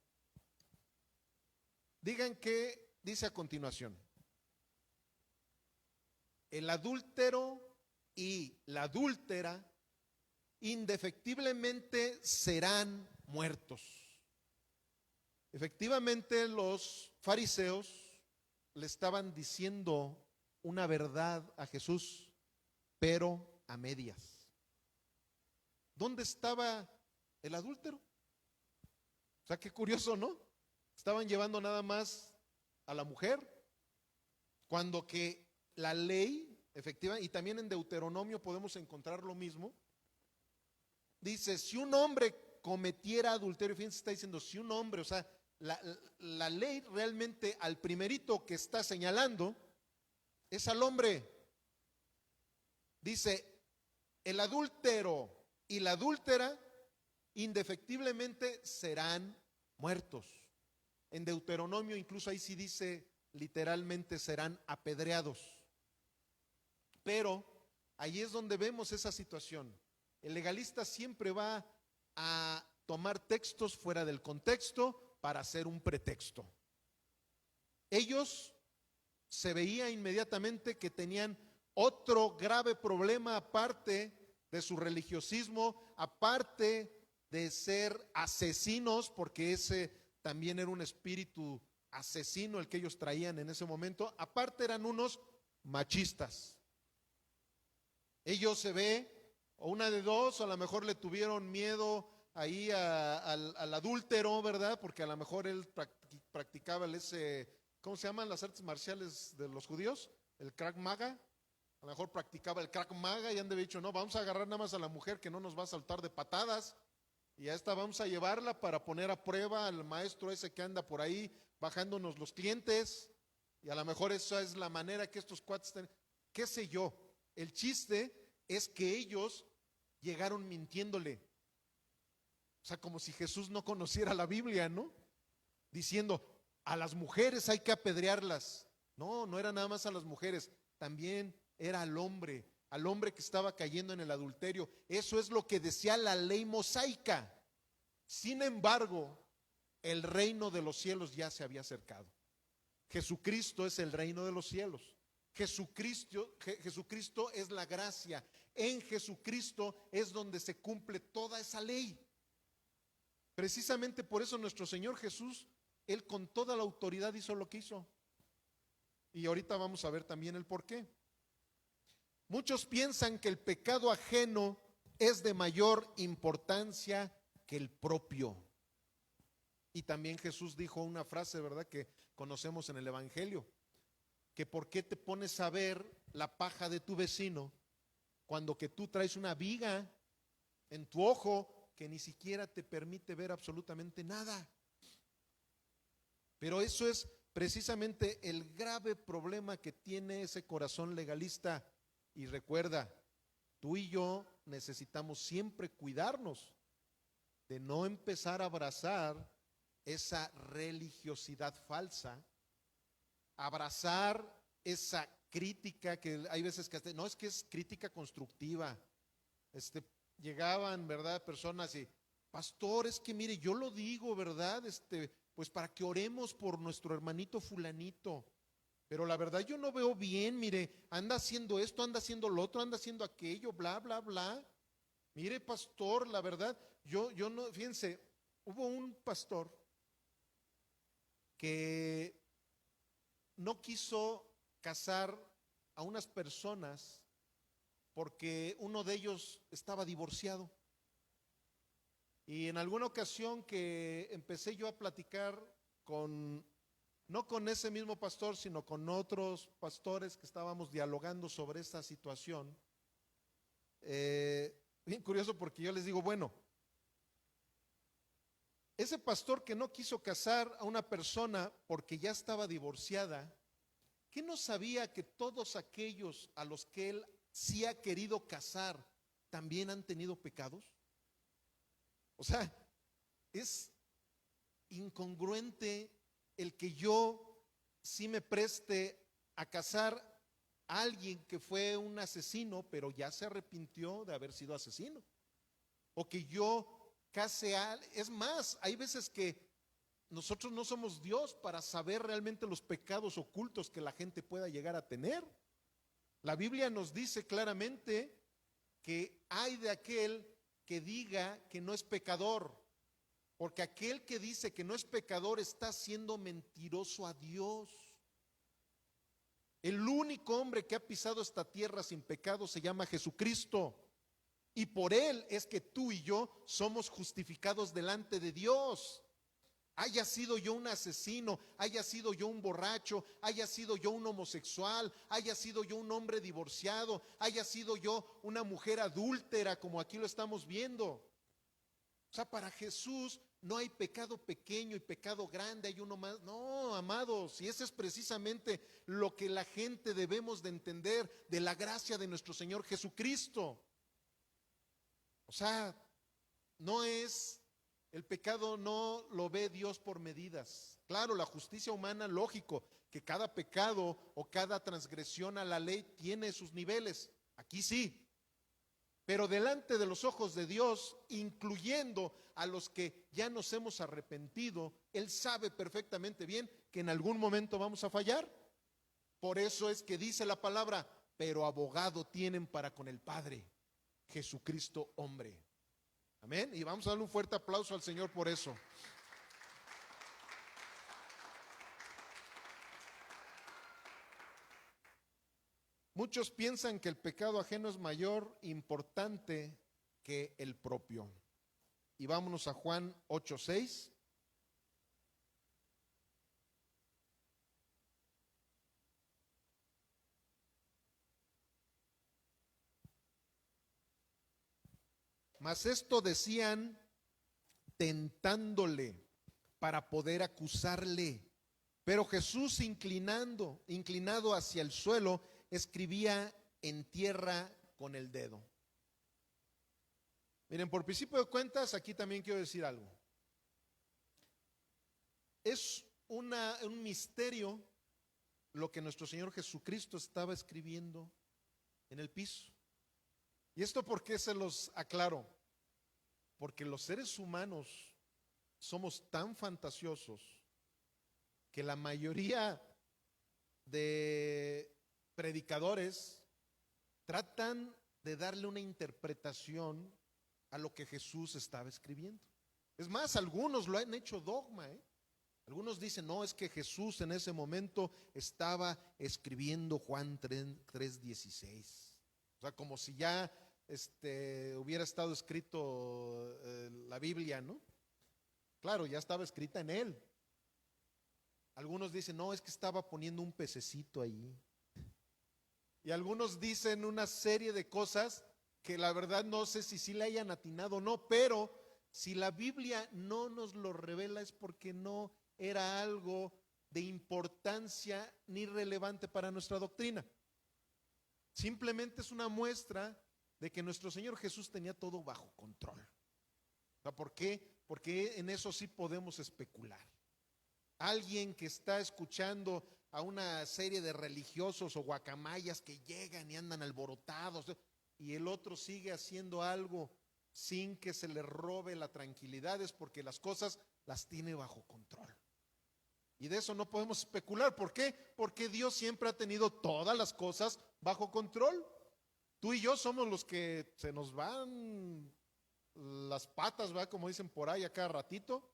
digan qué dice a continuación: el adúltero y la adúltera indefectiblemente serán muertos. Efectivamente, los fariseos le estaban diciendo una verdad a Jesús, pero a medias. ¿Dónde estaba el adúltero? O sea, qué curioso, ¿no? Estaban llevando nada más a la mujer, cuando que la ley, efectiva, y también en Deuteronomio podemos encontrar lo mismo, dice: si un hombre cometiera adulterio, fíjense, está diciendo si un hombre, o sea, la ley realmente al primerito que está señalando es al hombre. Dice: el adúltero y la adúltera indefectiblemente serán muertos. En Deuteronomio incluso ahí sí dice literalmente serán apedreados. Pero ahí es donde vemos esa situación. El legalista siempre va a tomar textos fuera del contexto para hacer un pretexto. Ellos se veía inmediatamente que tenían otro grave problema aparte de su religiosismo, aparte de ser asesinos, porque ese también era un espíritu asesino el que ellos traían en ese momento. Aparte eran unos machistas. Ellos se ve, o una de dos, o a lo mejor le tuvieron miedo ahí al adúltero, ¿verdad? Porque a lo mejor él practicaba ese, ¿cómo se llaman las artes marciales de los judíos? El Krav Maga. A lo mejor practicaba el Krav Maga y han de haber dicho: no, vamos a agarrar nada más a la mujer que no nos va a saltar de patadas, y a esta vamos a llevarla para poner a prueba al maestro ese que anda por ahí bajándonos los clientes, y a lo mejor esa es la manera que estos cuates están, qué sé yo. El chiste es que ellos llegaron mintiéndole, o sea, como si Jesús no conociera la Biblia, ¿no? Diciendo: a las mujeres hay que apedrearlas. No, no era nada más a las mujeres, también era al hombre que estaba cayendo en el adulterio. Eso es lo que decía la ley mosaica. Sin embargo, el reino de los cielos ya se había acercado. Jesucristo es el reino de los cielos. Jesucristo es la gracia. En Jesucristo es donde se cumple toda esa ley. Precisamente por eso nuestro Señor Jesús, Él con toda la autoridad hizo lo que hizo. Y ahorita vamos a ver también el por qué. Muchos piensan que el pecado ajeno es de mayor importancia que el propio. Y también Jesús dijo una frase, ¿verdad?, que conocemos en el Evangelio, que por qué te pones a ver la paja de tu vecino cuando que tú traes una viga en tu ojo que ni siquiera te permite ver absolutamente nada. Pero eso es precisamente el grave problema que tiene ese corazón legalista. Y recuerda, tú y yo necesitamos siempre cuidarnos de no empezar a abrazar esa religiosidad falsa, abrazar esa crítica que hay veces que no, es que es crítica constructiva. Llegaban, ¿verdad?, personas y: pastor, es que mire, yo lo digo, ¿verdad?, pues para que oremos por nuestro hermanito fulanito, pero la verdad yo no veo bien, mire, anda haciendo esto, anda haciendo lo otro, anda haciendo aquello, bla, bla, bla. Mire, pastor, la verdad, yo no, fíjense, hubo un pastor que no quiso casar a unas personas porque uno de ellos estaba divorciado. Y en alguna ocasión que empecé yo a platicar con no con ese mismo pastor, sino con otros pastores que estábamos dialogando sobre esta situación. Bien curioso, porque yo les digo, bueno, ese pastor que no quiso casar a una persona porque ya estaba divorciada, ¿qué no sabía que todos aquellos a los que él sí ha querido casar también han tenido pecados? O sea, es incongruente el que yo sí me preste a casar a alguien que fue un asesino, pero ya se arrepintió de haber sido asesino. O que yo case a... Es más, hay veces que nosotros no somos Dios para saber realmente los pecados ocultos que la gente pueda llegar a tener. La Biblia nos dice claramente que hay de aquel que diga que no es pecador, porque aquel que dice que no es pecador está siendo mentiroso a Dios. El único hombre que ha pisado esta tierra sin pecado se llama Jesucristo, y por él es que tú y yo somos justificados delante de Dios. Haya sido yo un asesino, haya sido yo un borracho, haya sido yo un homosexual, haya sido yo un hombre divorciado, haya sido yo una mujer adúltera, como aquí lo estamos viendo. O sea, para Jesús no hay pecado pequeño y pecado grande, hay uno más. No, amados, y eso es precisamente lo que la gente debemos de entender de la gracia de nuestro Señor Jesucristo. O sea, no es... El pecado no lo ve Dios por medidas. Claro, la justicia humana, lógico, que cada pecado o cada transgresión a la ley tiene sus niveles. Aquí sí. Pero delante de los ojos de Dios, incluyendo a los que ya nos hemos arrepentido, Él sabe perfectamente bien que en algún momento vamos a fallar. Por eso es que dice la palabra, pero abogado tienen para con el Padre, Jesucristo hombre. Amén. Y vamos a darle un fuerte aplauso al Señor por eso. Muchos piensan que el pecado ajeno es mayor importante que el propio. Y vámonos a Juan 8:6. Mas esto decían tentándole para poder acusarle. Pero Jesús, inclinado hacia el suelo, escribía en tierra con el dedo. Miren, por principio de cuentas, aquí también quiero decir algo. Es un misterio lo que nuestro Señor Jesucristo estaba escribiendo en el piso. ¿Y esto por qué se los aclaro? Porque los seres humanos somos tan fantasiosos que la mayoría de predicadores tratan de darle una interpretación a lo que Jesús estaba escribiendo. Es más, algunos lo han hecho dogma, Algunos dicen, no, es que Jesús en ese momento estaba escribiendo Juan 3:16. O sea, como si ya hubiera estado escrito la Biblia, ¿no? Claro, ya estaba escrita en él. Algunos dicen, no, es que estaba poniendo un pececito ahí. Y algunos dicen una serie de cosas que la verdad no sé si sí le hayan atinado o no, pero si la Biblia no nos lo revela es porque no era algo de importancia ni relevante para nuestra doctrina. Simplemente es una muestra de que nuestro Señor Jesús tenía todo bajo control. O sea, ¿por qué? Porque en eso sí podemos especular. Alguien que está escuchando a una serie de religiosos o guacamayas que llegan y andan alborotados, y el otro sigue haciendo algo sin que se le robe la tranquilidad, es porque las cosas las tiene bajo control. Y de eso no podemos especular. ¿Por qué? Porque Dios siempre ha tenido todas las cosas bajo control. Tú y yo somos los que se nos van las patas, ¿verdad? Como dicen por ahí a cada ratito.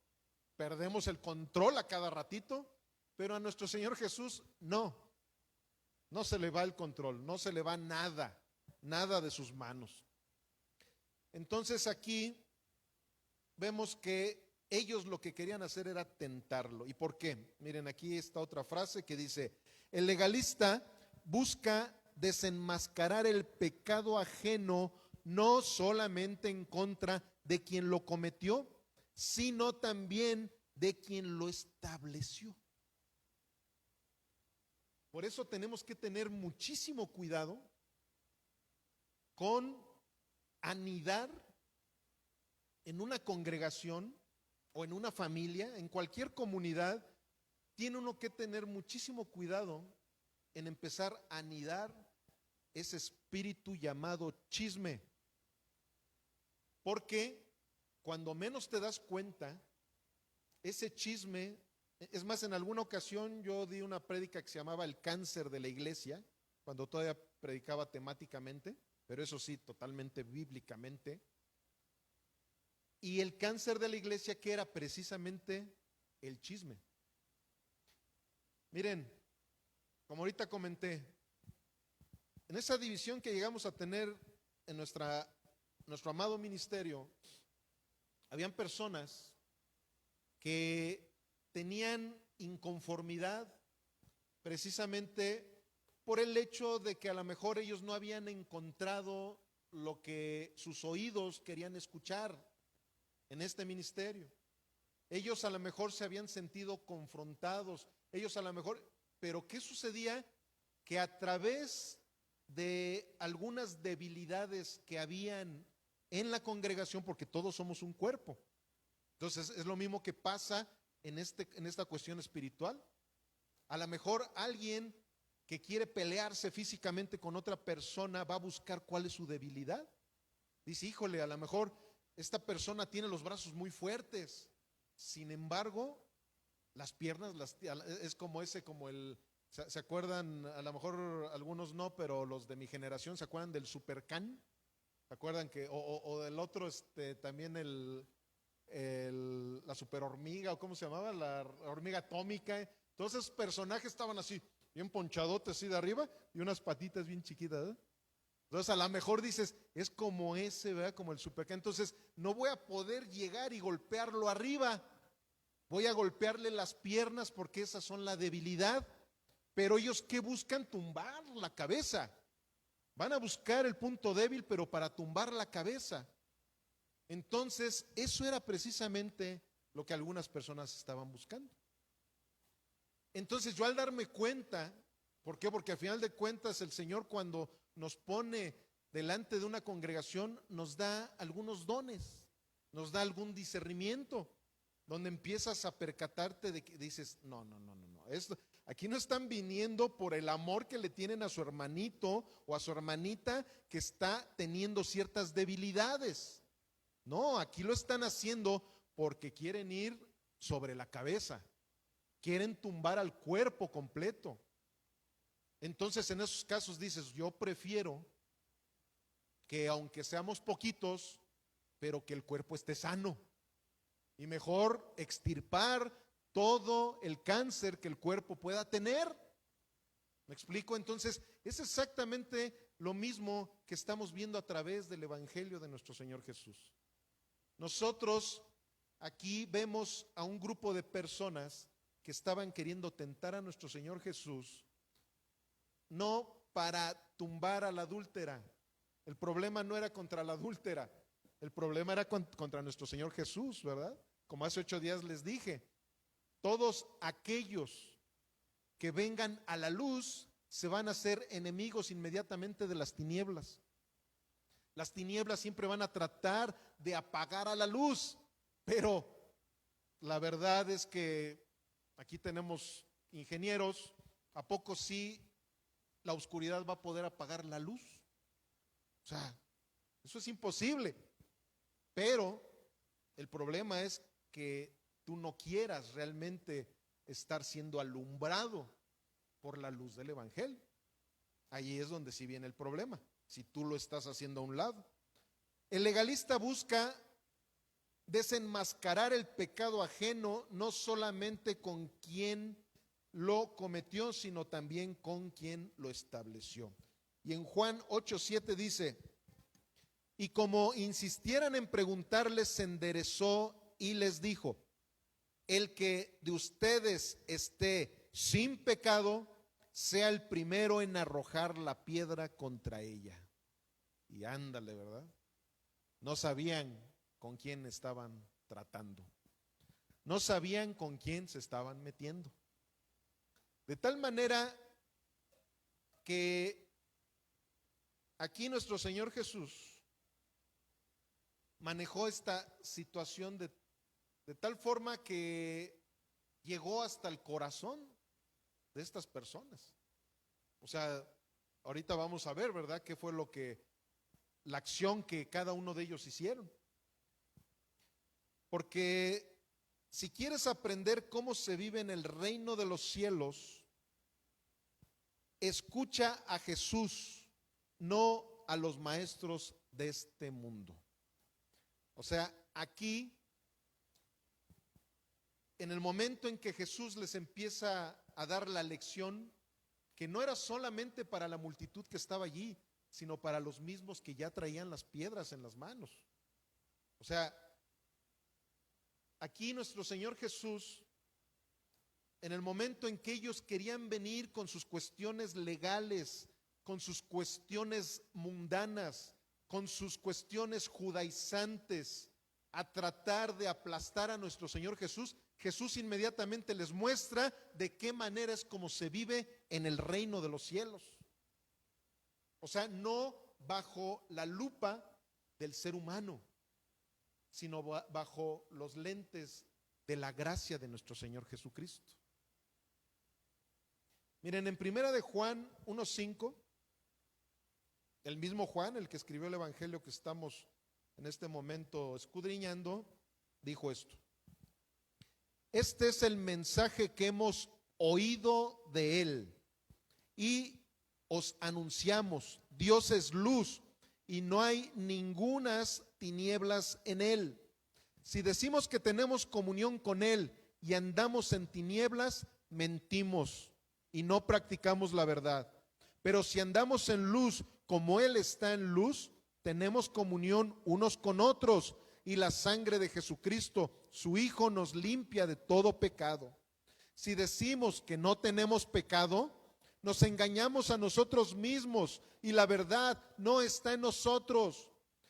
Perdemos el control a cada ratito. Pero a nuestro Señor Jesús no se le va el control, no se le va nada de sus manos. Entonces aquí vemos que Ellos lo que querían hacer era tentarlo. ¿Y por qué? Miren, aquí está otra frase que dice: el legalista busca desenmascarar el pecado ajeno no solamente en contra de quien lo cometió, sino también de quien lo estableció. Por eso tenemos que tener muchísimo cuidado con anidar en una congregación o en una familia, en cualquier comunidad. Tiene uno que tener muchísimo cuidado en empezar a anidar ese espíritu llamado chisme, porque cuando menos te das cuenta, ese chisme, es más, en alguna ocasión yo di una prédica que se llamaba El cáncer de la iglesia, cuando todavía predicaba temáticamente, pero eso sí, totalmente bíblicamente. Y el cáncer de la iglesia, que era precisamente el chisme. Miren, como ahorita comenté, en esa división que llegamos a tener en nuestro amado ministerio, habían personas que tenían inconformidad precisamente por el hecho de que a lo mejor ellos no habían encontrado lo que sus oídos querían escuchar en este ministerio. Ellos a lo mejor se habían sentido confrontados, ellos a lo mejor, pero ¿qué sucedía? Que a través de algunas debilidades que habían en la congregación, porque todos somos un cuerpo, entonces es lo mismo que pasa en esta cuestión espiritual. A lo mejor alguien que quiere pelearse físicamente con otra persona va a buscar cuál es su debilidad. Dice, híjole, a lo mejor esta persona tiene los brazos muy fuertes, sin embargo, las piernas, es como ¿se acuerdan? A lo mejor algunos no, pero los de mi generación se acuerdan del Supercan. ¿Se acuerdan que, o del otro, también la super hormiga, o cómo se llamaba, la hormiga atómica? Todos esos personajes estaban así, bien ponchadotes así de arriba y unas patitas bien chiquitas, ¿eh? Entonces a lo mejor dices, es como ese, ¿verdad? Como el Supercan. Entonces no voy a poder llegar y golpearlo arriba, voy a golpearle las piernas porque esas son la debilidad. Pero ellos, ¿qué buscan? Tumbar la cabeza. Van a buscar el punto débil, pero para tumbar la cabeza. Entonces, eso era precisamente lo que algunas personas estaban buscando. Entonces, yo al darme cuenta, ¿por qué? Porque al final de cuentas el Señor, cuando nos pone delante de una congregación, nos da algunos dones, nos da algún discernimiento, donde empiezas a percatarte de que dices, no, aquí no están viniendo por el amor que le tienen a su hermanito o a su hermanita que está teniendo ciertas debilidades. No, aquí lo están haciendo porque quieren ir sobre la cabeza, quieren tumbar al cuerpo completo. Entonces en esos casos dices, yo prefiero que aunque seamos poquitos, pero que el cuerpo esté sano. Y mejor extirpar todo el cáncer que el cuerpo pueda tener. ¿Me explico? Entonces, es exactamente lo mismo que estamos viendo a través del Evangelio de nuestro Señor Jesús. Nosotros aquí vemos a un grupo de personas que estaban queriendo tentar a nuestro Señor Jesús, no para tumbar a la adúltera. El problema no era contra la adúltera, el problema era contra nuestro Señor Jesús, ¿verdad? Como hace 8 días les dije, todos aquellos que vengan a la luz se van a hacer enemigos inmediatamente de las tinieblas. Las tinieblas siempre van a tratar de apagar a la luz, pero la verdad es que aquí tenemos ingenieros, ¿a poco sí la oscuridad va a poder apagar la luz? O sea, eso es imposible. Pero el problema es que tú no quieras realmente estar siendo alumbrado por la luz del Evangelio. Ahí es donde sí viene el problema, si tú lo estás haciendo a un lado. El legalista busca desenmascarar el pecado ajeno, no solamente con quien lo cometió, sino también con quien lo estableció. Y en Juan 8:7 dice, y como insistieran en preguntarles, se enderezó y les dijo: el que de ustedes esté sin pecado, sea el primero en arrojar la piedra contra ella. Y ándale, ¿verdad? No sabían con quién estaban tratando. No sabían con quién se estaban metiendo. De tal manera que aquí nuestro Señor Jesús manejó esta situación de tal forma que llegó hasta el corazón de estas personas. O sea, ahorita vamos a ver, ¿verdad?, qué fue la acción que cada uno de ellos hicieron. Porque si quieres aprender cómo se vive en el reino de los cielos, escucha a Jesús, no a los maestros de este mundo. O sea, aquí, en el momento en que Jesús les empieza a dar la lección, que no era solamente para la multitud que estaba allí, sino para los mismos que ya traían las piedras en las manos. O sea, aquí nuestro Señor Jesús, en el momento en que ellos querían venir con sus cuestiones legales, con sus cuestiones mundanas, con sus cuestiones judaizantes, a tratar de aplastar a nuestro Señor Jesús, Jesús inmediatamente les muestra de qué manera es como se vive en el reino de los cielos. O sea, no bajo la lupa del ser humano, sino bajo los lentes de la gracia de nuestro Señor Jesucristo. Miren, en primera de Juan 1:5, el mismo Juan, el que escribió el evangelio que estamos en este momento escudriñando, dijo esto: este es el mensaje que hemos oído de él y os anunciamos: Dios es luz y no hay ningunas tinieblas en él. Si decimos que tenemos comunión con él y andamos en tinieblas, mentimos y no practicamos la verdad. Pero si andamos en luz como él está en luz, tenemos comunión unos con otros, y la sangre de Jesucristo, su Hijo, nos limpia de todo pecado. Si decimos que no tenemos pecado, nos engañamos a nosotros mismos y la verdad no está en nosotros.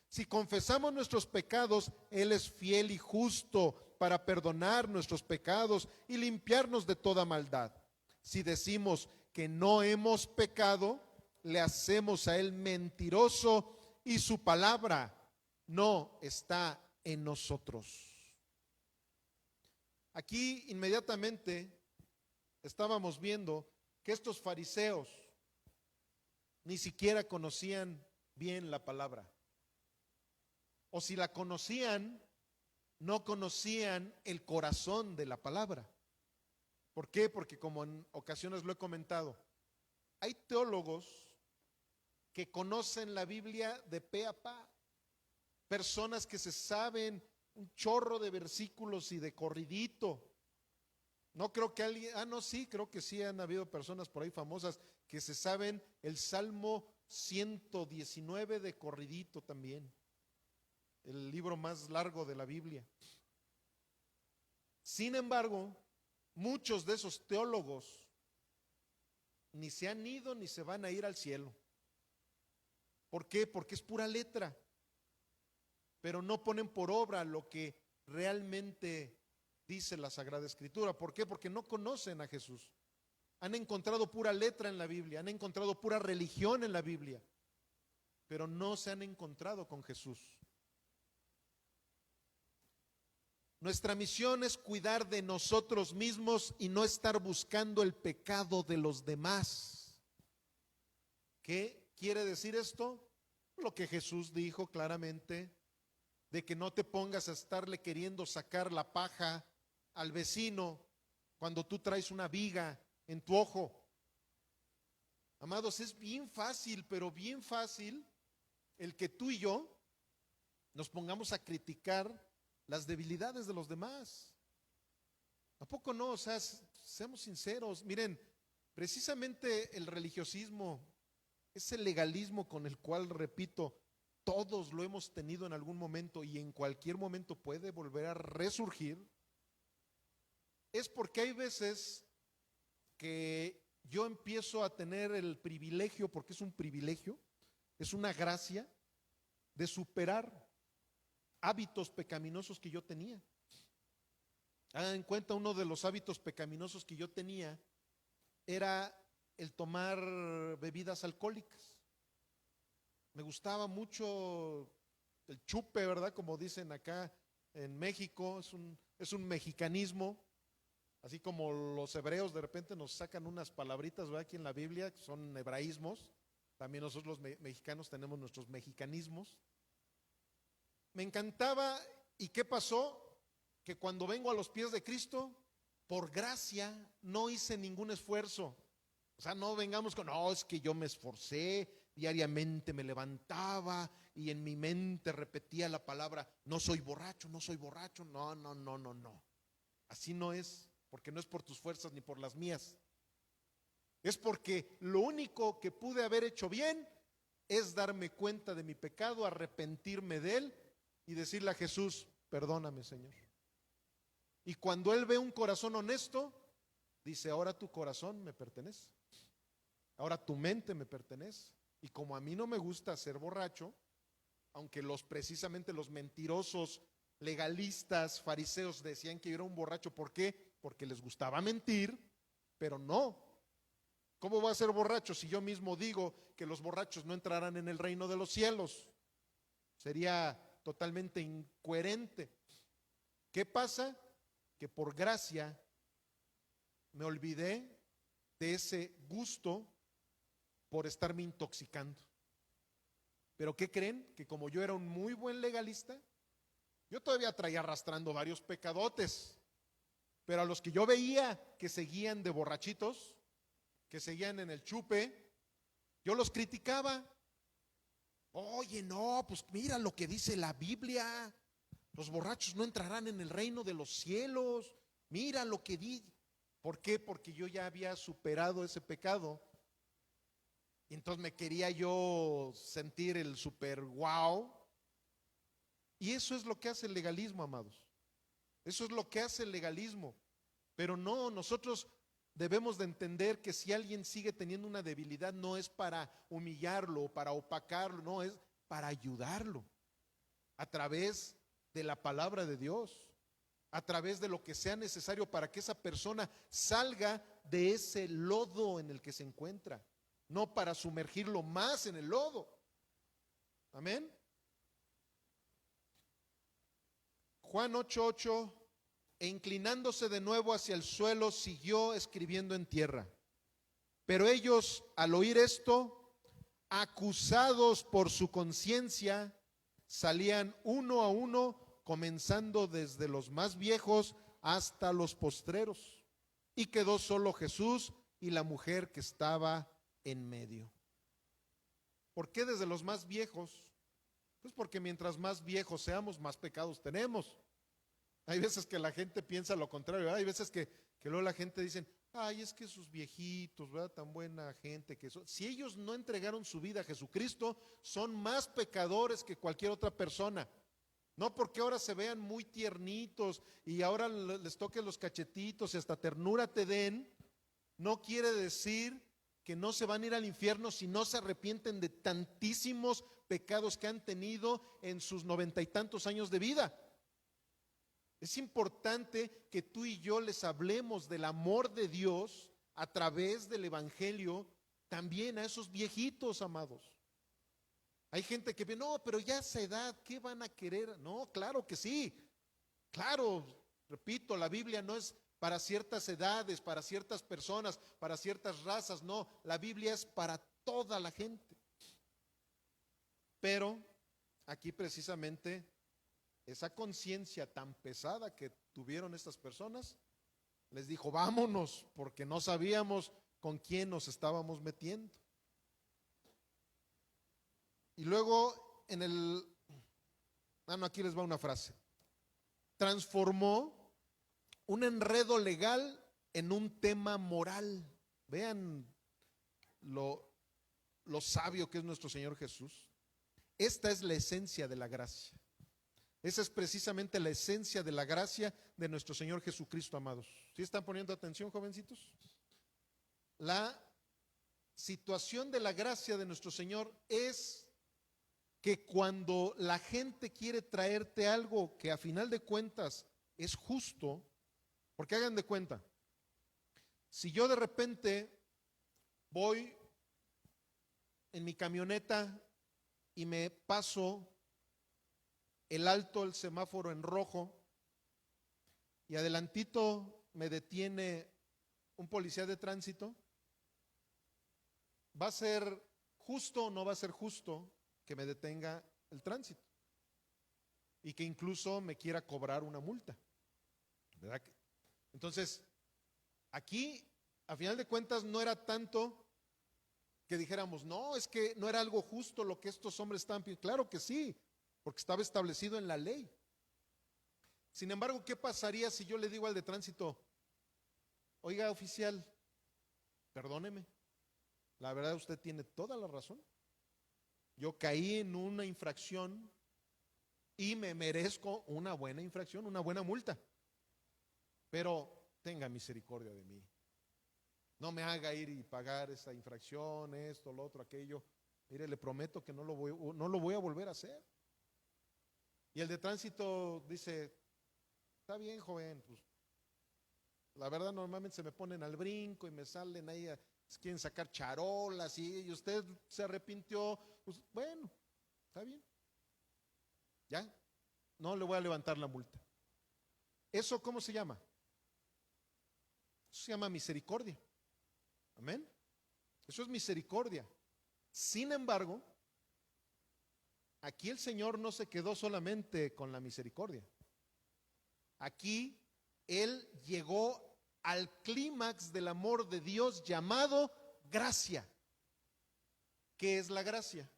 Si confesamos nuestros pecados, Él es fiel y justo para perdonar nuestros pecados y limpiarnos de toda maldad. Si decimos que no hemos pecado, le hacemos a Él mentiroso y su palabra no está en nosotros. Aquí inmediatamente estábamos viendo que estos fariseos ni siquiera conocían bien la palabra. O si la conocían, no conocían el corazón de la palabra. ¿Por qué? Porque, como en ocasiones lo he comentado, hay teólogos que conocen la Biblia de pe a pa, personas que se saben un chorro de versículos y de corridito. No creo que alguien, no, sí, creo que sí han habido personas por ahí famosas que se saben el Salmo 119 de corridito también, el libro más largo de la Biblia. Sin embargo, muchos de esos teólogos ni se han ido ni se van a ir al cielo. ¿Por qué? Porque es pura letra, pero no ponen por obra lo que realmente dice la Sagrada Escritura. ¿Por qué? Porque no conocen a Jesús. Han encontrado pura letra en la Biblia, han encontrado pura religión en la Biblia, pero no se han encontrado con Jesús. Nuestra misión es cuidar de nosotros mismos y no estar buscando el pecado de los demás. ¿Qué quiere decir esto? Lo que Jesús dijo claramente, de que no te pongas a estarle queriendo sacar la paja al vecino cuando tú traes una viga en tu ojo. Amados, es bien fácil, pero bien fácil el que tú y yo nos pongamos a criticar las debilidades de los demás. ¿A poco no? O sea, seamos sinceros. Miren, precisamente el religiosismo, ese legalismo con el cual, repito, todos lo hemos tenido en algún momento y en cualquier momento puede volver a resurgir, es porque hay veces que yo empiezo a tener el privilegio, porque es un privilegio, es una gracia de superar hábitos pecaminosos que yo tenía. Hagan en cuenta, uno de los hábitos pecaminosos que yo tenía era el tomar bebidas alcohólicas. Me gustaba mucho el chupe, ¿verdad? Como dicen acá en México, es un mexicanismo, así como los hebreos de repente nos sacan unas palabritas, ¿verdad? Aquí en la Biblia, que son hebraísmos. También nosotros los mexicanos tenemos nuestros mexicanismos. Me encantaba. ¿Y qué pasó? Que cuando vengo a los pies de Cristo, por gracia, no hice ningún esfuerzo. O sea, no vengamos con, no, es que yo me esforcé, diariamente me levantaba y en mi mente repetía la palabra, no soy borracho, no soy borracho. No, no, no, no, no. Así no es, porque no es por tus fuerzas ni por las mías. Es porque lo único que pude haber hecho bien es darme cuenta de mi pecado, arrepentirme de él y decirle a Jesús, perdóname, Señor. Y cuando él ve un corazón honesto, dice, ahora tu corazón me pertenece, ahora tu mente me pertenece. Y como a mí no me gusta ser borracho, aunque precisamente los mentirosos, legalistas, fariseos decían que yo era un borracho, ¿por qué? Porque les gustaba mentir, pero no. ¿Cómo va a ser borracho si yo mismo digo que los borrachos no entrarán en el reino de los cielos? Sería totalmente incoherente. ¿Qué pasa? Que por gracia me olvidé de ese gusto por estarme intoxicando. Pero ¿qué creen? Que como yo era un muy buen legalista, yo todavía traía arrastrando varios pecadotes, pero a los que yo veía que seguían de borrachitos, que seguían en el chupe, yo los criticaba. Oye, no, pues mira lo que dice la Biblia, los borrachos no entrarán en el reino de los cielos, mira lo que dice. ¿Por qué? Porque yo ya había superado ese pecado. Y entonces me quería yo sentir el super wow. Y eso es lo que hace el legalismo, amados. Eso es lo que hace el legalismo. Pero no, nosotros debemos de entender que si alguien sigue teniendo una debilidad, no es para humillarlo, para opacarlo, no, es para ayudarlo a través de la palabra de Dios, a través de lo que sea necesario para que esa persona salga de ese lodo en el que se encuentra, no para sumergirlo más en el lodo. Amén. Juan 8:8, e inclinándose de nuevo hacia el suelo, siguió escribiendo en tierra. Pero ellos, al oír esto, acusados por su conciencia, salían uno a uno, comenzando desde los más viejos hasta los postreros. Y quedó solo Jesús y la mujer que estaba en medio. ¿Por qué desde los más viejos? Pues porque mientras más viejos seamos, más pecados tenemos. Hay veces que la gente piensa lo contrario, ¿verdad? Hay veces que luego la gente dice, ay, es que sus viejitos, ¿verdad? Tan buena gente que son. Si ellos no entregaron su vida a Jesucristo, son más pecadores que cualquier otra persona. No porque ahora se vean muy tiernitos y ahora les toquen los cachetitos y hasta ternura te den, no quiere decir que no se van a ir al infierno si no se arrepienten de tantísimos pecados que han tenido en sus 90 y tantos años de vida. Es importante que tú y yo les hablemos del amor de Dios a través del evangelio también a esos viejitos, amados. Hay gente que ve, no, pero ya a esa edad, ¿qué van a querer? No, claro que sí. Claro, repito, la Biblia no es para ciertas edades, para ciertas personas, para ciertas razas, no, la Biblia es para toda la gente. Pero aquí precisamente esa conciencia tan pesada que tuvieron estas personas, les dijo, vámonos, porque no sabíamos con quién nos estábamos metiendo. Y luego aquí les va una frase. Transformó un enredo legal en un tema moral. Vean lo sabio que es nuestro Señor Jesús. Esta es la esencia de la gracia. Esa es precisamente la esencia de la gracia de nuestro Señor Jesucristo, amados. ¿Sí están poniendo atención, jovencitos? La situación de la gracia de nuestro Señor es que cuando la gente quiere traerte algo que a final de cuentas es justo, porque hagan de cuenta, si yo de repente voy en mi camioneta y me paso el alto, el semáforo en rojo, y adelantito me detiene un policía de tránsito, ¿va a ser justo o no va a ser justo que me detenga el tránsito? Y que incluso me quiera cobrar una multa, ¿verdad? Entonces, aquí, a final de cuentas, no era tanto que dijéramos, no, es que no era algo justo lo que estos hombres estaban pidiendo. Claro que sí, porque estaba establecido en la ley. Sin embargo, ¿qué pasaría si yo le digo al de tránsito, oiga, oficial, perdóneme, la verdad usted tiene toda la razón, yo caí en una infracción y me merezco una buena infracción, una buena multa, pero tenga misericordia de mí, no me haga ir y pagar esa infracción, esto, lo otro, aquello, mire, le prometo que no lo voy a volver a hacer. Y el de tránsito dice, está bien, joven, pues la verdad normalmente se me ponen al brinco y me salen ahí, quieren sacar charolas y usted se arrepintió, pues bueno, está bien, ya, no le voy a levantar la multa. ¿Eso cómo se llama? Eso se llama misericordia. Amén. Eso es misericordia. Sin embargo, aquí el Señor no se quedó solamente con la misericordia. Aquí Él llegó al clímax del amor de Dios llamado gracia. ¿Qué es la gracia?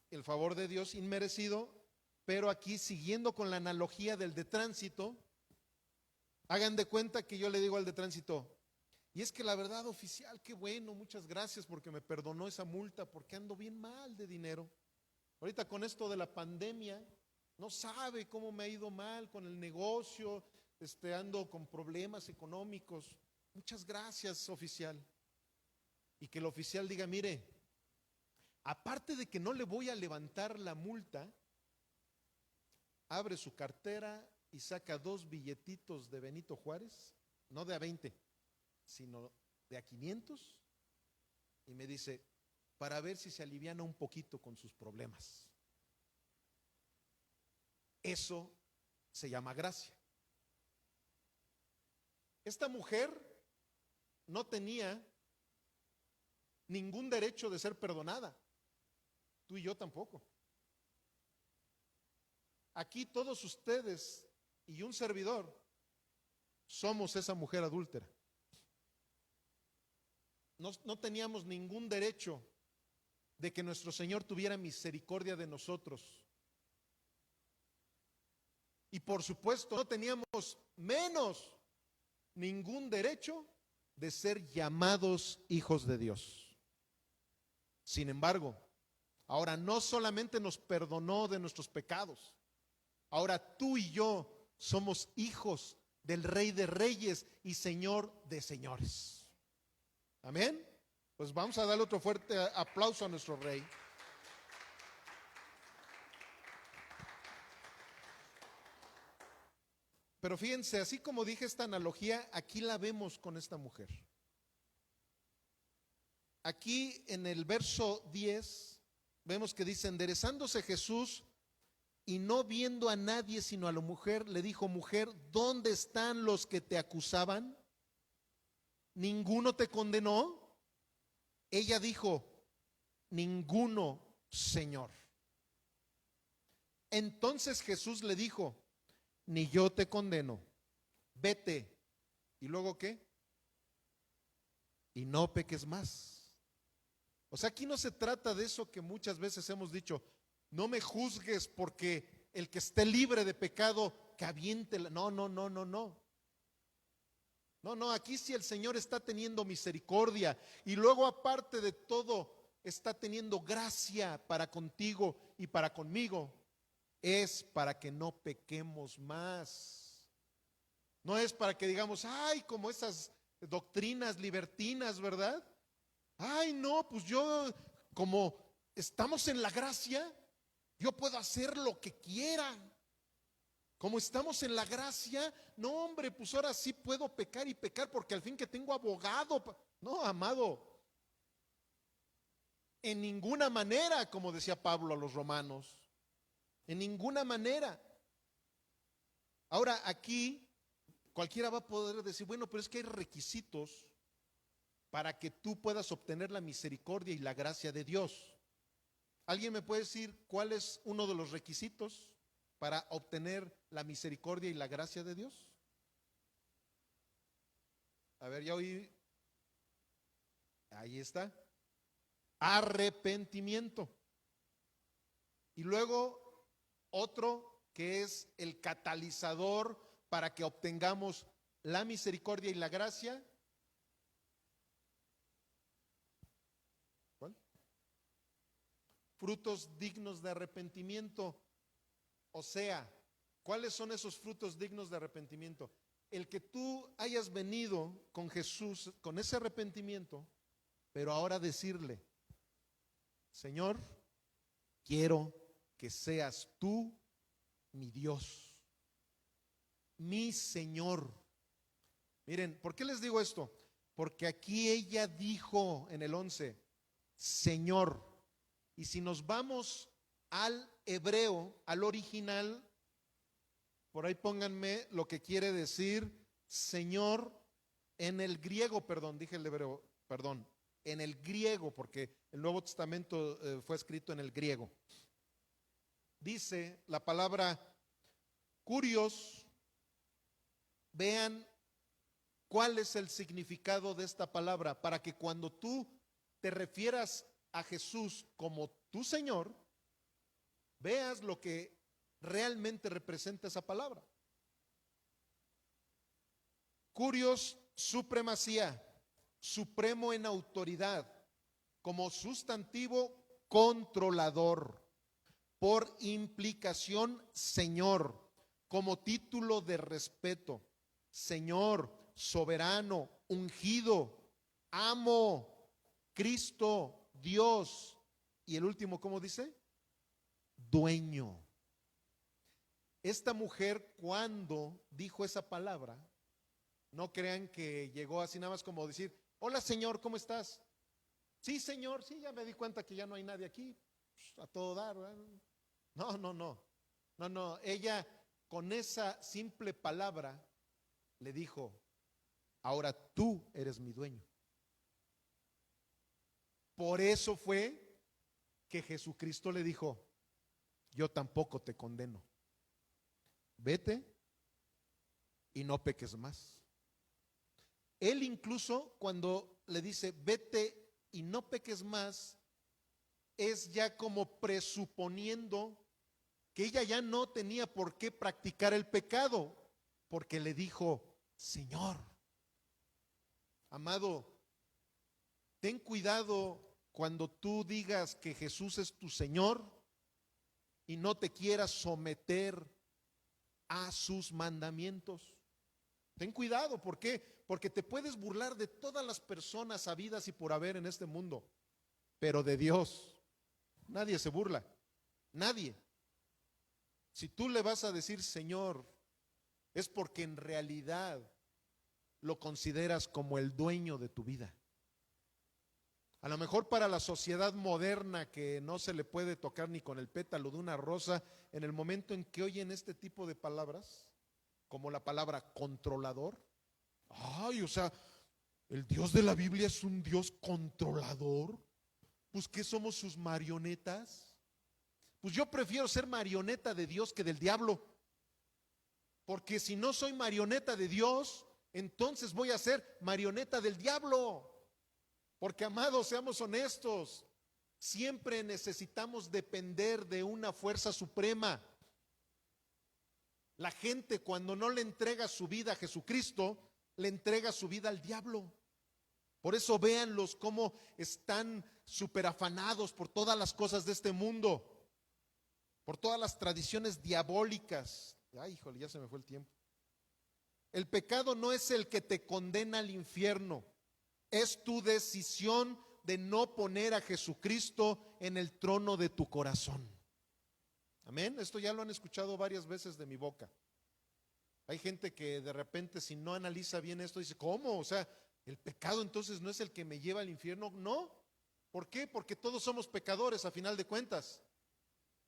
El favor de Dios inmerecido, pero aquí siguiendo con la analogía del de tránsito, hagan de cuenta que yo le digo al de tránsito, y es que la verdad, oficial, qué bueno, muchas gracias porque me perdonó esa multa, porque ando bien mal de dinero. Ahorita con esto de la pandemia, no sabe cómo me ha ido mal con el negocio, ando con problemas económicos. Muchas gracias, oficial. Y que el oficial diga, mire, aparte de que no le voy a levantar la multa, abre su cartera y saca 2 billetitos de Benito Juárez, no de a 20, sino de a 500, y me dice, para ver si se aliviana un poquito con sus problemas. Eso se llama gracia. Esta mujer no tenía ningún derecho de ser perdonada. Tú y yo tampoco. Aquí todos ustedes y un servidor somos esa mujer adúltera. No teníamos ningún derecho de que nuestro Señor tuviera misericordia de nosotros. Y por supuesto no teníamos menos ningún derecho de ser llamados hijos de Dios. Sin embargo, ahora no solamente nos perdonó de nuestros pecados, ahora tú y yo somos hijos del Rey de Reyes y Señor de Señores. Amén. Pues vamos a darle otro fuerte aplauso a nuestro Rey. Pero fíjense, así como dije esta analogía, aquí la vemos con esta mujer. Aquí en el verso 10 vemos que dice, enderezándose Jesús y no viendo a nadie sino a la mujer, le dijo, mujer, ¿dónde están los que te acusaban? ¿Ninguno te condenó? Ella dijo, ninguno, Señor. Entonces Jesús le dijo, ni yo te condeno, vete. ¿Y luego qué? Y no peques más. O sea, aquí no se trata de eso que muchas veces hemos dicho, no me juzgues porque el que esté libre de pecado, que aviente la... No, no, no, no, no. No, no, aquí sí el Señor está teniendo misericordia. Y luego aparte de todo está teniendo gracia para contigo y para conmigo, es para que no pequemos más. No es para que digamos, ay, como esas doctrinas libertinas, ¿verdad? Ay, no, pues yo, como estamos en la gracia, yo puedo hacer lo que quiera. Como estamos en la gracia, no, hombre, pues ahora sí puedo pecar y pecar porque al fin que tengo abogado. No, amado, en ninguna manera, como decía Pablo a los romanos, en ninguna manera. Ahora aquí cualquiera va a poder decir, bueno, pero es que hay requisitos para que tú puedas obtener la misericordia y la gracia de Dios. ¿Alguien me puede decir cuál es uno de los requisitos para obtener la misericordia y la gracia de Dios? A ver, ya oí. Ahí está. Arrepentimiento. Y luego otro que es el catalizador para que obtengamos la misericordia y la gracia. ¿Cuál? Frutos dignos de arrepentimiento. O sea, ¿cuáles son esos frutos dignos de arrepentimiento? El que tú hayas venido con Jesús con ese arrepentimiento, pero ahora decirle, Señor, quiero que seas tú mi Dios, mi Señor. Miren, ¿por qué les digo esto? Porque aquí ella dijo en el 11, Señor. Y si nos vamos al hebreo, al original, por ahí pónganme lo que quiere decir Señor en el griego, perdón, dije el hebreo, perdón, en el griego, porque el Nuevo Testamento fue escrito en el griego. Dice la palabra curios. Vean cuál es el significado de esta palabra, para que cuando tú te refieras a Jesús como tu Señor, veas lo que realmente representa esa palabra. Curios, supremacía, supremo en autoridad, como sustantivo controlador, por implicación Señor, como título de respeto, Señor, soberano, ungido, amo, Cristo, Dios. Y el último, ¿cómo dice? Dueño. Esta mujer, cuando dijo esa palabra, no crean que llegó así nada más como decir, hola Señor, ¿cómo estás? Sí, Señor, sí, ya me di cuenta que ya no hay nadie aquí, a todo dar, ¿verdad? No, ella con esa simple palabra le dijo, ahora tú eres mi dueño. Por eso fue que Jesucristo le dijo, yo tampoco te condeno, vete y no peques más. Él incluso cuando le dice, vete y no peques más, es ya como presuponiendo que ella ya no tenía por qué practicar el pecado, porque le dijo, Señor. Amado, ten cuidado cuando tú digas que Jesús es tu Señor y no te quieras someter a sus mandamientos. Ten cuidado, ¿por qué? Porque te puedes burlar de todas las personas habidas y por haber en este mundo, pero de Dios nadie se burla, nadie. Si tú le vas a decir Señor, es porque en realidad lo consideras como el dueño de tu vida. A lo mejor para la sociedad moderna, que no se le puede tocar ni con el pétalo de una rosa, en el momento en que oyen este tipo de palabras, como la palabra controlador, ay, o sea, el Dios de la Biblia es un Dios controlador. Pues ¿qué somos, sus marionetas? Pues yo prefiero ser marioneta de Dios que del diablo, porque si no soy marioneta de Dios, entonces voy a ser marioneta del diablo. Porque, amados, seamos honestos, siempre necesitamos depender de una fuerza suprema. La gente, cuando no le entrega su vida a Jesucristo, le entrega su vida al diablo. Por eso véanlos cómo están súper afanados por todas las cosas de este mundo, por todas las tradiciones diabólicas. Ay, híjole, ya se me fue el tiempo. El pecado no es el que te condena al infierno, es tu decisión de no poner a Jesucristo en el trono de tu corazón. Amén. Esto ya lo han escuchado varias veces de mi boca. Hay gente que de repente, si no analiza bien esto, dice, ¿cómo? O sea, el pecado entonces no es el que me lleva al infierno. No. ¿Por qué? Porque todos somos pecadores a final de cuentas.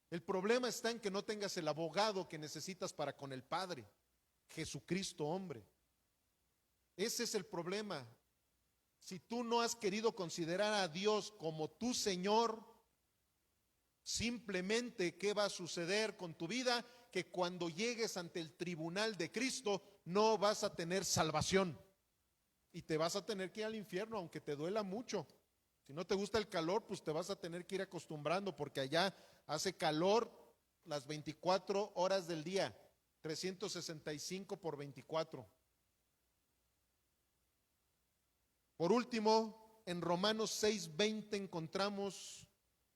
El problema está en que no tengas el abogado que necesitas para con el Padre, Jesucristo hombre. Ese es el problema. Si tú no has querido considerar a Dios como tu Señor, simplemente, ¿qué va a suceder con tu vida? Que cuando llegues ante el tribunal de Cristo no vas a tener salvación y te vas a tener que ir al infierno, aunque te duela mucho. Si no te gusta el calor, pues te vas a tener que ir acostumbrando, porque allá hace calor las 24 horas del día, 365 por 24. Por último, en Romanos 6:20 encontramos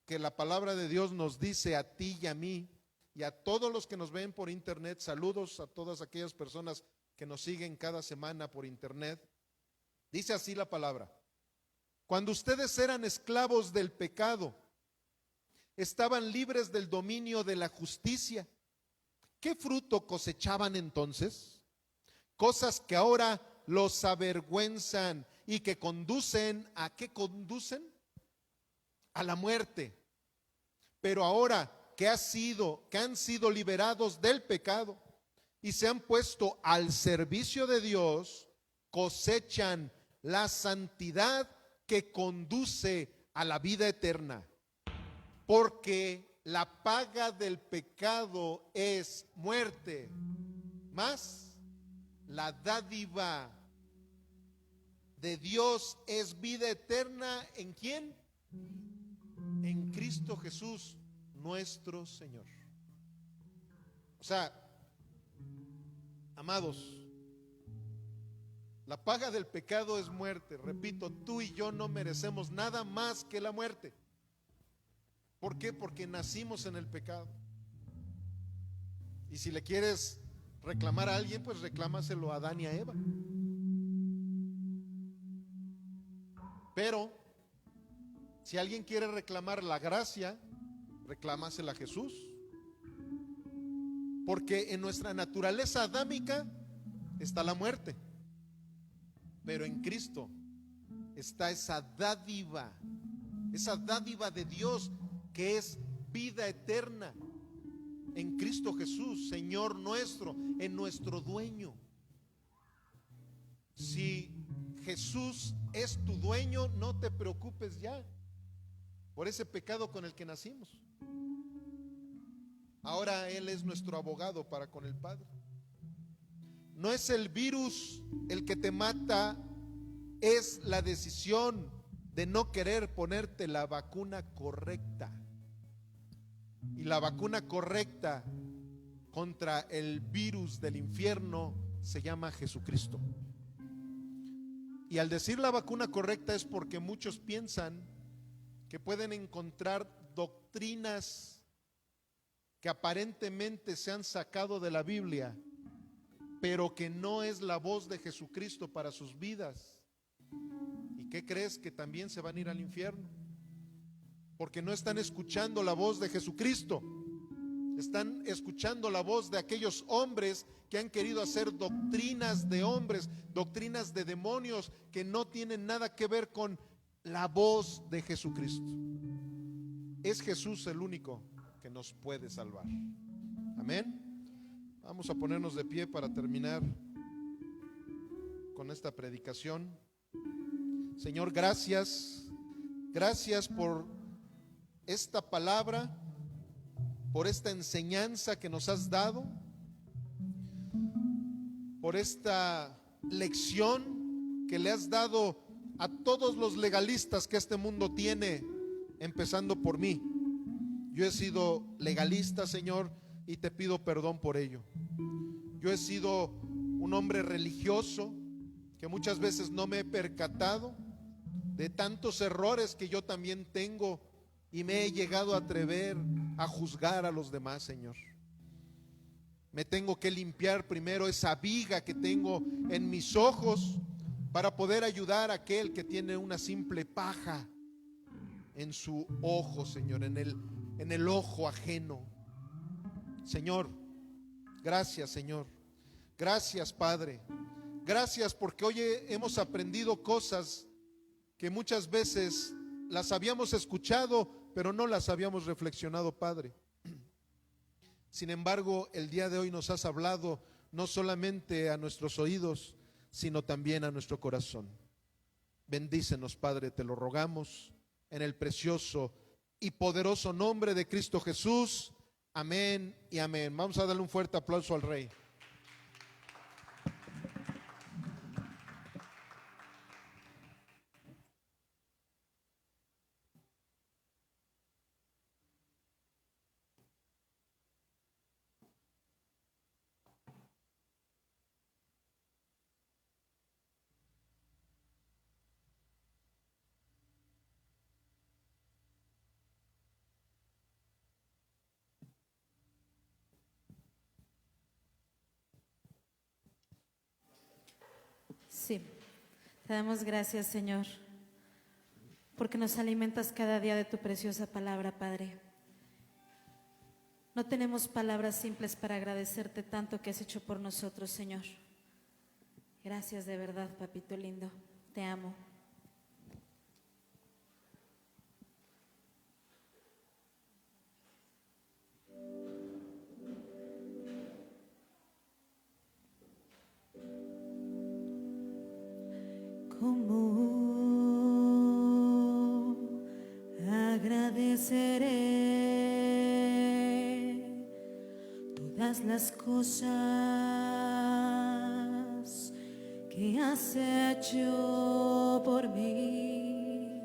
que la palabra de Dios nos dice a ti y a mí y a todos los que nos ven por internet. Saludos a todas aquellas personas que nos siguen cada semana por internet. Dice así la palabra: cuando ustedes eran esclavos del pecado, estaban libres del dominio de la justicia. ¿Qué fruto cosechaban entonces? Cosas que ahora los avergüenzan y que conducen, ¿a qué conducen? A la muerte. Pero ahora que han sido liberados del pecado y se han puesto al servicio de Dios, cosechan la santidad que conduce a la vida eterna. Porque la paga del pecado es muerte, mas la dádiva de Dios es vida eterna. ¿En quién? En Cristo Jesús, nuestro Señor. O sea, amados, la paga del pecado es muerte. Repito, tú y yo no merecemos nada más que la muerte. ¿Por qué? Porque nacimos en el pecado. Y si le quieres reclamar a alguien, pues reclámaselo a Adán y a Eva. Pero si alguien quiere reclamar la gracia, reclámasela a Jesús. Porque en nuestra naturaleza adámica está la muerte, pero en Cristo está esa dádiva de Dios que es vida eterna en Cristo Jesús, Señor nuestro, en nuestro dueño. Si Jesús es tu dueño, no te preocupes ya por ese pecado con el que nacimos. Ahora Él es nuestro abogado para con el Padre. No es el virus el que te mata, es la decisión de no querer ponerte la vacuna correcta. Y la vacuna correcta contra el virus del infierno se llama Jesucristo. Y al decir la vacuna correcta es porque muchos piensan que pueden encontrar doctrinas que aparentemente se han sacado de la Biblia, pero que no es la voz de Jesucristo para sus vidas. ¿Y qué crees? Que también se van a ir al infierno, porque no están escuchando la voz de Jesucristo. Están escuchando la voz de aquellos hombres que han querido hacer doctrinas de hombres, doctrinas de demonios, que no tienen nada que ver con la voz de Jesucristo. Es Jesús el único que nos puede salvar. Amén. Vamos a ponernos de pie para terminar con esta predicación. Señor, gracias por esta palabra, por esta enseñanza que nos has dado, por esta lección que le has dado a todos los legalistas que este mundo tiene, empezando por mí. Yo he sido legalista, Señor, y te pido perdón por ello. Yo he sido un hombre religioso que muchas veces no me he percatado de tantos errores que yo también tengo y me he llegado a atrever a juzgar a los demás, Señor. Me tengo que limpiar primero esa viga que tengo en mis ojos para poder ayudar a aquel que tiene una simple paja en su ojo, Señor, en el ojo ajeno. Señor, gracias, Señor. Gracias, Padre. Gracias porque hoy hemos aprendido cosas que muchas veces las habíamos escuchado, pero no las habíamos reflexionado, Padre. Sin embargo, el día de hoy nos has hablado no solamente a nuestros oídos, sino también a nuestro corazón. Bendícenos, Padre, te lo rogamos, en el precioso y poderoso nombre de Cristo Jesús. Amén y amén. Vamos a darle un fuerte aplauso al Rey. Sí, te damos gracias, Señor, porque nos alimentas cada día de tu preciosa palabra, Padre. No tenemos palabras simples para agradecerte tanto que has hecho por nosotros, Señor. Gracias de verdad, papito lindo, te amo. ¿Cómo agradeceré todas las cosas que has hecho por mí?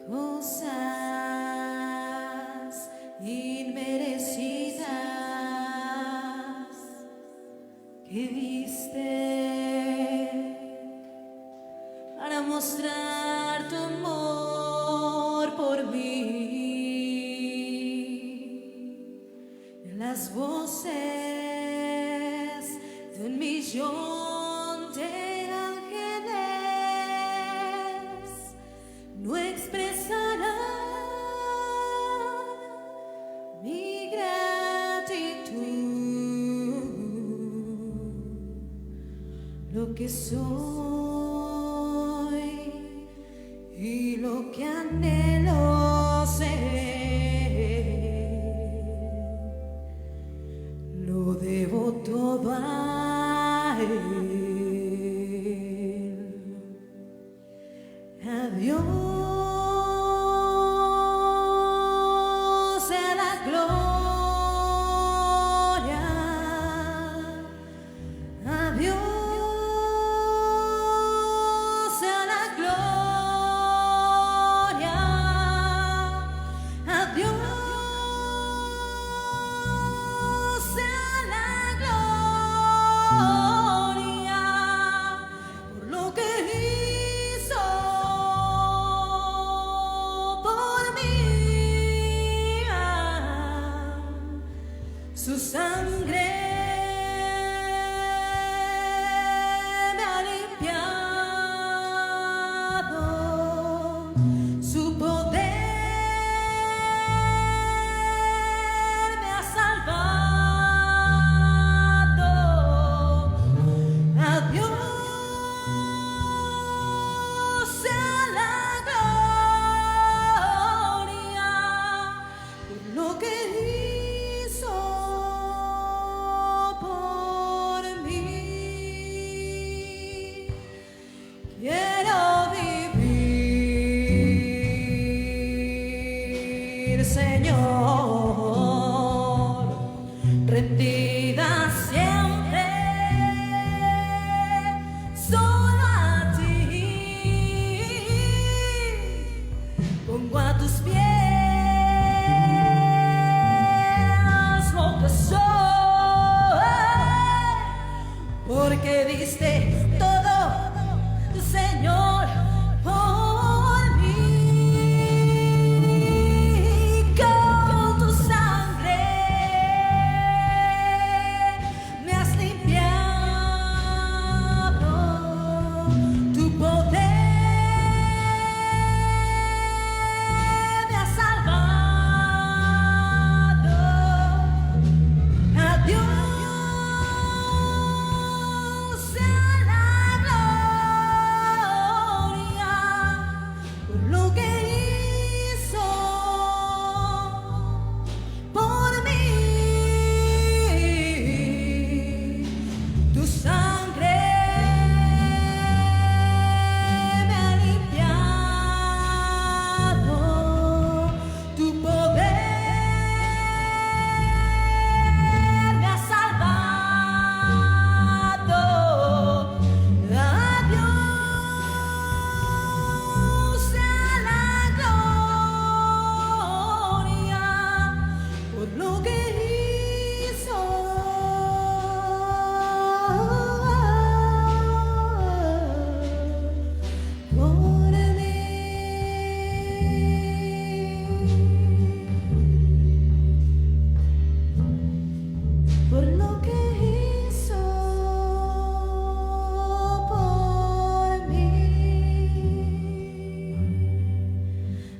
Cosas inmerecidas que diste para mostrar tu amor por mí. Las voces de 1,000,000 de ángeles no expresarán mi gratitud. Lo que soy y lo que anhelo ser, lo debo todo a Él. A Dios sea la gloria, a Dios sea la gloria, a Dios sea la gloria por lo que hizo por mí. Su sangre me ha limpiado, su poder me ha salvado. A Dios sea la gloria por lo que hizo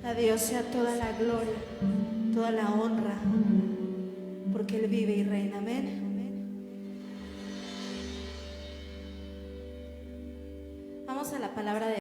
A Dios sea toda la gloria, toda la honra, porque Él vive y reina. Amén. Vamos a la palabra de